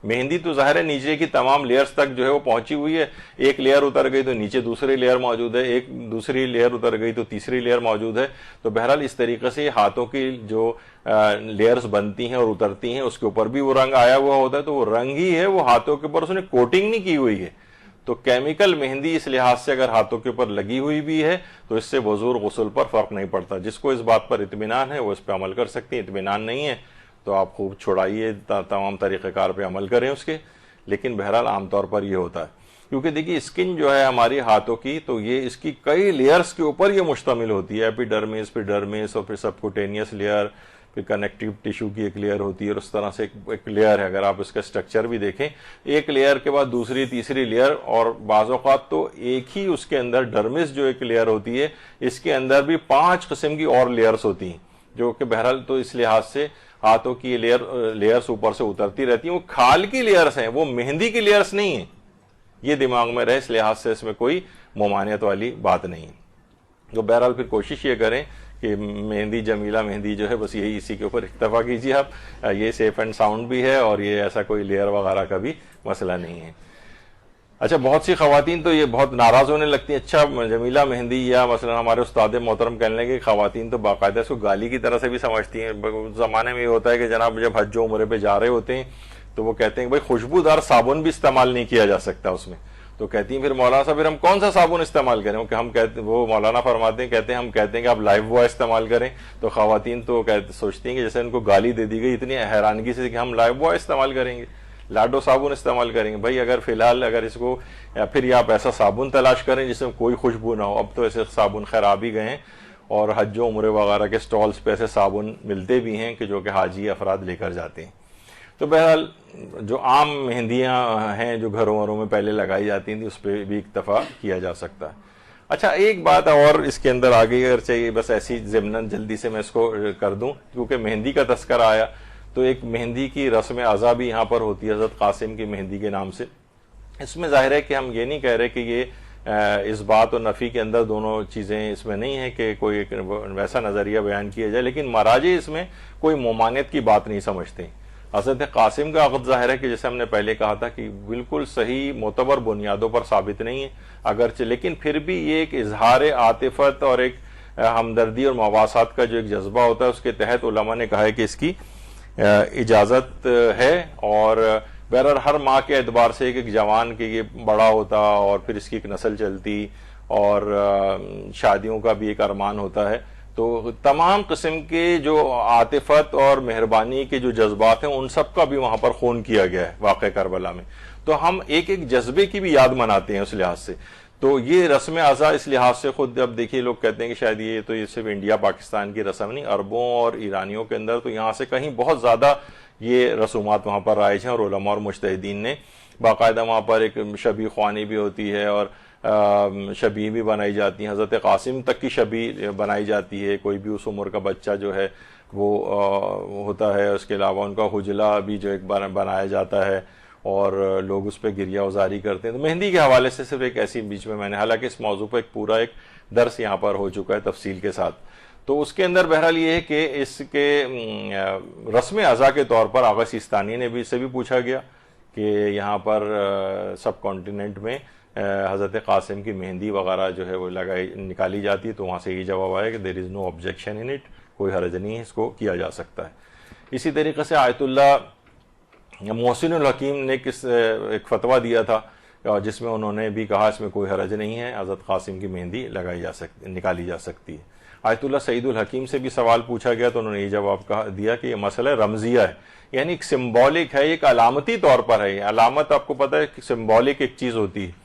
مہندی تو ظاہر ہے نیچے کی تمام لیئرز تک جو ہے وہ پہنچی ہوئی ہے. ایک لیئر اتر گئی تو نیچے دوسری لیئر موجود ہے، ایک دوسری لیئر اتر گئی تو تیسری لیئر موجود ہے. تو بہرحال اس طریقے سے ہاتھوں کی جو لیئرز بنتی ہیں اور اترتی ہیں اس کے اوپر بھی وہ رنگ آیا ہوا ہوتا ہے. تو وہ رنگ ہی ہے، وہ ہاتھوں کے اوپر اس نے کوٹنگ نہیں کی ہوئی ہے. تو کیمیکل مہندی اس لحاظ سے اگر ہاتھوں کے اوپر لگی ہوئی بھی ہے تو اس سے وضو غسل پر فرق نہیں پڑتا. جس کو اس بات پر اطمینان ہے وہ اس پہ عمل کر سکتی ہیں، اطمینان نہیں ہے تو آپ خوب چھوڑائیے، تمام طریقہ کار پہ عمل کریں اس کے. لیکن بہرحال عام طور پر یہ ہوتا ہے کیونکہ دیکھیے اسکن جو ہے ہماری ہاتھوں کی تو یہ اس کی کئی لیئرز کے اوپر یہ مشتمل ہوتی ہے. ایپیڈرمس، پھر ڈرمس اور پھر سبکوٹینیس لیئر، پھر کنیکٹیو ٹیشو کی ایک لیئر ہوتی ہے اور اس طرح سے ایک لیئر ہے. اگر آپ اس کا اسٹرکچر بھی دیکھیں ایک لیئر کے بعد دوسری تیسری لیئر, اور بعض اوقات تو ایک ہی اس کے اندر ڈرمس جو ایک لیئر ہوتی ہے اس کے اندر بھی 5 قسم کی اور لیئرز ہوتی ہیں, جو کہ بہرحال تو اس لحاظ سے ہاتھوں کی لیئرز اوپر سے اترتی رہتی ہیں. وہ کھال کی لیئرز ہیں, وہ مہندی کی لیئرز نہیں ہیں. یہ دماغ میں رہے, اس لحاظ سے اس میں کوئی ممانعت والی بات نہیں ہے. تو بہرحال پھر کوشش یہ کریں کہ مہندی جمیلہ مہندی جو ہے بس یہی اسی کے اوپر اکتفا کیجیے آپ. یہ سیف اینڈ ساؤنڈ بھی ہے اور یہ ایسا کوئی لیئر وغیرہ کا بھی مسئلہ نہیں ہے. اچھا, بہت سی خواتین تو یہ بہت ناراض ہونے لگتی ہیں. اچھا جمیلہ مہندی, یا مثلا ہمارے استاد محترم کہنے لگے کہ خواتین تو باقاعدہ اس کو گالی کی طرح سے بھی سمجھتی ہیں. اس زمانے میں یہ ہوتا ہے کہ جناب جب حج و عمرے پہ جا رہے ہوتے ہیں تو وہ کہتے ہیں کہ بھائی خوشبودار صابن بھی استعمال نہیں کیا جا سکتا اس میں. تو کہتی ہیں پھر مولانا صاحب پھر ہم کون سا صابن استعمال کریں؟ کہ ہم کہتے وہ مولانا فرماتے ہیں کہتے ہیں ہم کہتے ہیں کہ آپ لائف بوائے استعمال کریں. تو خواتین تو سوچتی ہیں کہ جیسے ان کو گالی دے دی گئی اتنی حیرانگی سے کہ ہم لائف بوائے استعمال کریں گے, لاڈو صابن استعمال کریں گے. بھائی اگر فی الحال اگر اس کو, یا پھر یہ آپ ایسا صابن تلاش کریں جس میں کوئی خوشبو نہ ہو. اب تو ایسے صابن خراب ہی گئے ہیں اور حج و عمرے وغیرہ کے سٹالز پہ ایسے صابن ملتے بھی ہیں کہ جو کہ حاجی افراد لے کر جاتے ہیں. تو بہرحال جو عام مہندیاں ہیں جو گھروں وھروں میں پہلے لگائی جاتی تھیں اس پہ بھی اکتفا کیا جا سکتا ہے. اچھا, ایک بات اور اس کے اندر آ گئی, اگر چاہیے بس ایسی ضمناً جلدی سے میں اس کو کر دوں کیونکہ مہندی کا تذکرہ آیا. تو ایک مہندی کی رسم ازا بھی یہاں پر ہوتی ہے حضرت قاسم کی مہندی کے نام سے. اس میں ظاہر ہے کہ ہم یہ نہیں کہہ رہے کہ یہ اس بات اور نفی کے اندر دونوں چیزیں اس میں نہیں ہے کہ کوئی ایک ویسا نظریہ بیان کیا جائے, لیکن مراجع اس میں کوئی ممانعت کی بات نہیں سمجھتے. حضرت قاسم کا عقد ظاہر ہے کہ جیسے ہم نے پہلے کہا تھا کہ بالکل صحیح معتبر بنیادوں پر ثابت نہیں ہے اگرچہ, لیکن پھر بھی یہ ایک اظہار عاطفت اور ایک ہمدردی اور مواسات کا جو ایک جذبہ ہوتا ہے اس کے تحت علماء نے کہا ہے کہ اس کی اجازت ہے. اور بہرحال ہر ماہ کے اعتبار سے ایک جوان کہ یہ بڑا ہوتا اور پھر اس کی ایک نسل چلتی اور شادیوں کا بھی ایک ارمان ہوتا ہے. تو تمام قسم کے جو عاطفت اور مہربانی کے جو جذبات ہیں ان سب کا بھی وہاں پر خون کیا گیا ہے واقع کربلا میں. تو ہم ایک ایک جذبے کی بھی یاد مناتے ہیں اس لحاظ سے. تو یہ رسم ازا اس لحاظ سے خود اب دیکھیے لوگ کہتے ہیں کہ شاید یہ تو یہ صرف انڈیا پاکستان کی رسم نہیں, عربوں اور ایرانیوں کے اندر تو یہاں سے کہیں بہت زیادہ یہ رسومات وہاں پر رائج ہیں, اور علماء اور مجتہدین نے باقاعدہ وہاں پر ایک شبی خوانی بھی ہوتی ہے اور شبی بھی بنائی جاتی ہیں. حضرت قاسم تک کی شبی بنائی جاتی ہے, کوئی بھی اس عمر کا بچہ جو ہے وہ ہوتا ہے. اس کے علاوہ ان کا حجلہ بھی جو ایک بنایا جاتا ہے اور لوگ اس پہ گریہ وزاری کرتے ہیں. تو مہندی کے حوالے سے صرف ایک ایسی بیچ میں نے, حالانکہ اس موضوع پہ ایک پورا ایک درس یہاں پر ہو چکا ہے تفصیل کے ساتھ. تو اس کے اندر بہرحال یہ ہے کہ اس کے رسم ازا کے طور پر آغا سیستانی نے بھی اس سے بھی پوچھا گیا کہ یہاں پر سب کانٹیننٹ میں حضرت قاسم کی مہندی وغیرہ جو ہے وہ نکالی جاتی ہے. تو وہاں سے یہ جواب آیا کہ دیر از نو آبجیکشن ان اٹ, کوئی حرج نہیں ہے, اس کو کیا جا سکتا ہے. اسی طریقے سے آیت اللہ محسن الحکیم نے ایک فتویٰ دیا تھا جس میں انہوں نے بھی کہا اس میں کوئی حرج نہیں ہے, حضرت قاسم کی مہندی نکالی جا سکتی ہے. آیت اللہ سعید الحکیم سے بھی سوال پوچھا گیا تو انہوں نے یہ جواب دیا کہ یہ مسئلہ رمزیہ ہے, یعنی ایک سمبولک ہے, ایک علامتی طور پر ہے. یہ علامت آپ کو پتہ ہے کہ سمبولک ایک چیز ہوتی ہے.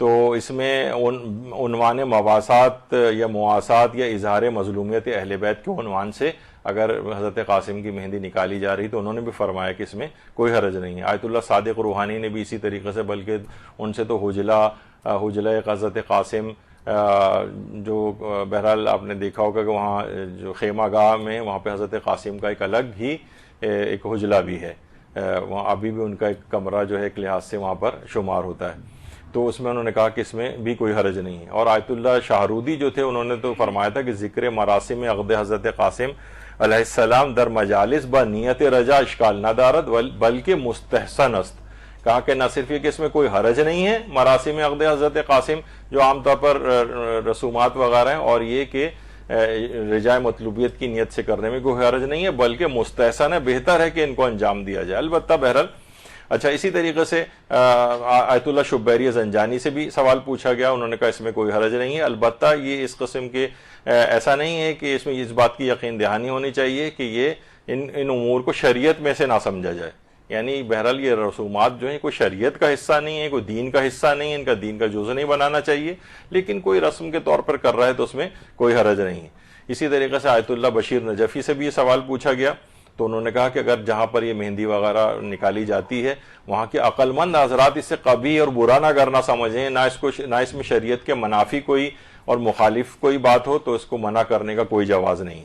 تو اس میں عنوان مواسات یا مواسات یا اظہار مظلومیت اہل بیت کے عنوان سے اگر حضرت قاسم کی مہندی نکالی جا رہی تو انہوں نے بھی فرمایا کہ اس میں کوئی حرج نہیں ہے. آیت اللہ صادق روحانی نے بھی اسی طریقے سے, بلکہ ان سے تو حجلہ حضرت قاسم جو بہرحال آپ نے دیکھا ہوگا کہ وہاں جو خیمہ گاہ میں وہاں پہ حضرت قاسم کا ایک الگ ہی ایک حجلہ بھی ہے, وہاں ابھی بھی ان کا ایک کمرہ جو ہے ایک لحاظ سے وہاں پر شمار ہوتا ہے. تو اس میں انہوں نے کہا کہ اس میں بھی کوئی حرج نہیں ہے. اور آیت اللہ شاہرودی جو تھے انہوں نے تو فرمایا تھا کہ ذکر مراسم عقد حضرت قاسم علیہ السلام در مجالس با نیت رجا اشکال نہ دارت بلکہ مستحسن است. کہا کہ نہ صرف یہ کہ اس میں کوئی حرج نہیں ہے مراسم عقد حضرت قاسم جو عام طور پر رسومات وغیرہ ہیں, اور یہ کہ رجائے مطلوبیت کی نیت سے کرنے میں کوئی حرج نہیں ہے, بلکہ مستحسن ہے, بہتر ہے کہ ان کو انجام دیا جائے. البتہ بہرحال اچھا, اسی طریقے سے آیت اللہ شبیری زنجانی سے بھی سوال پوچھا گیا, انہوں نے کہا اس میں کوئی حرج نہیں ہے. البتہ یہ اس قسم کے ایسا نہیں ہے کہ اس میں اس بات کی یقین دہانی ہونی چاہیے کہ یہ ان امور کو شریعت میں سے نہ سمجھا جائے. یعنی بہرحال یہ رسومات جو ہیں کوئی شریعت کا حصہ نہیں ہے, کوئی دین کا حصہ نہیں ہے, ان کا دین کا جزو نہیں بنانا چاہیے, لیکن کوئی رسم کے طور پر کر رہا ہے تو اس میں کوئی حرج نہیں ہے. اسی طریقے سے آیت اللہ بشیر نجفی سے بھی یہ سوال پوچھا گیا، تو انہوں نے کہا کہ اگر جہاں پر یہ مہندی وغیرہ نکالی جاتی ہے وہاں کے عقل مند حضرات اس سے قبیح اور برا نہ کرنا سمجھیں، نہ اس میں شریعت کے منافی کوئی اور مخالف کوئی بات ہو تو اس کو منع کرنے کا کوئی جواز نہیں،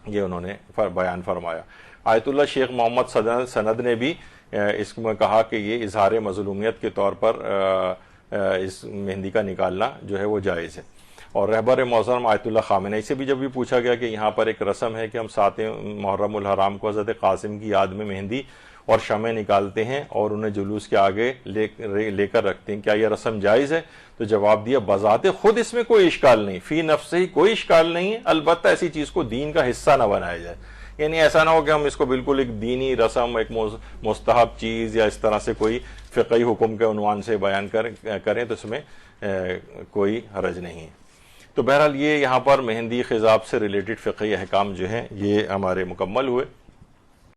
یہ انہوں نے بیان فرمایا۔ آیت اللہ شیخ محمد سند نے بھی اس میں کہا کہ یہ اظہار مظلومیت کے طور پر اس مہندی کا نکالنا جو ہے وہ جائز ہے۔ اور رہبر معظم آیت اللہ خامنئی سے بھی جب بھی پوچھا گیا کہ یہاں پر ایک رسم ہے کہ ہم 7 محرم الحرام کو حضرت قاسم کی یاد میں مہندی اور شمع نکالتے ہیں اور انہیں جلوس کے آگے لے کر رکھتے ہیں، کیا یہ رسم جائز ہے؟ تو جواب دیا بذات خود اس میں کوئی اشکال نہیں، فی نفس ہی کوئی اشکال نہیں ہے، البتہ ایسی چیز کو دین کا حصہ نہ بنایا جائے، یعنی ایسا نہ ہو کہ ہم اس کو بالکل ایک دینی رسم، ایک مستحب چیز یا اس طرح سے کوئی فقہی حکم کے عنوان سے بیان کریں تو اس میں کوئی حرج نہیں ہے۔ تو بہرحال یہ یہاں پر مہندی خضاب سے ریلیٹڈ فقہی احکام جو ہیں یہ ہمارے مکمل ہوئے۔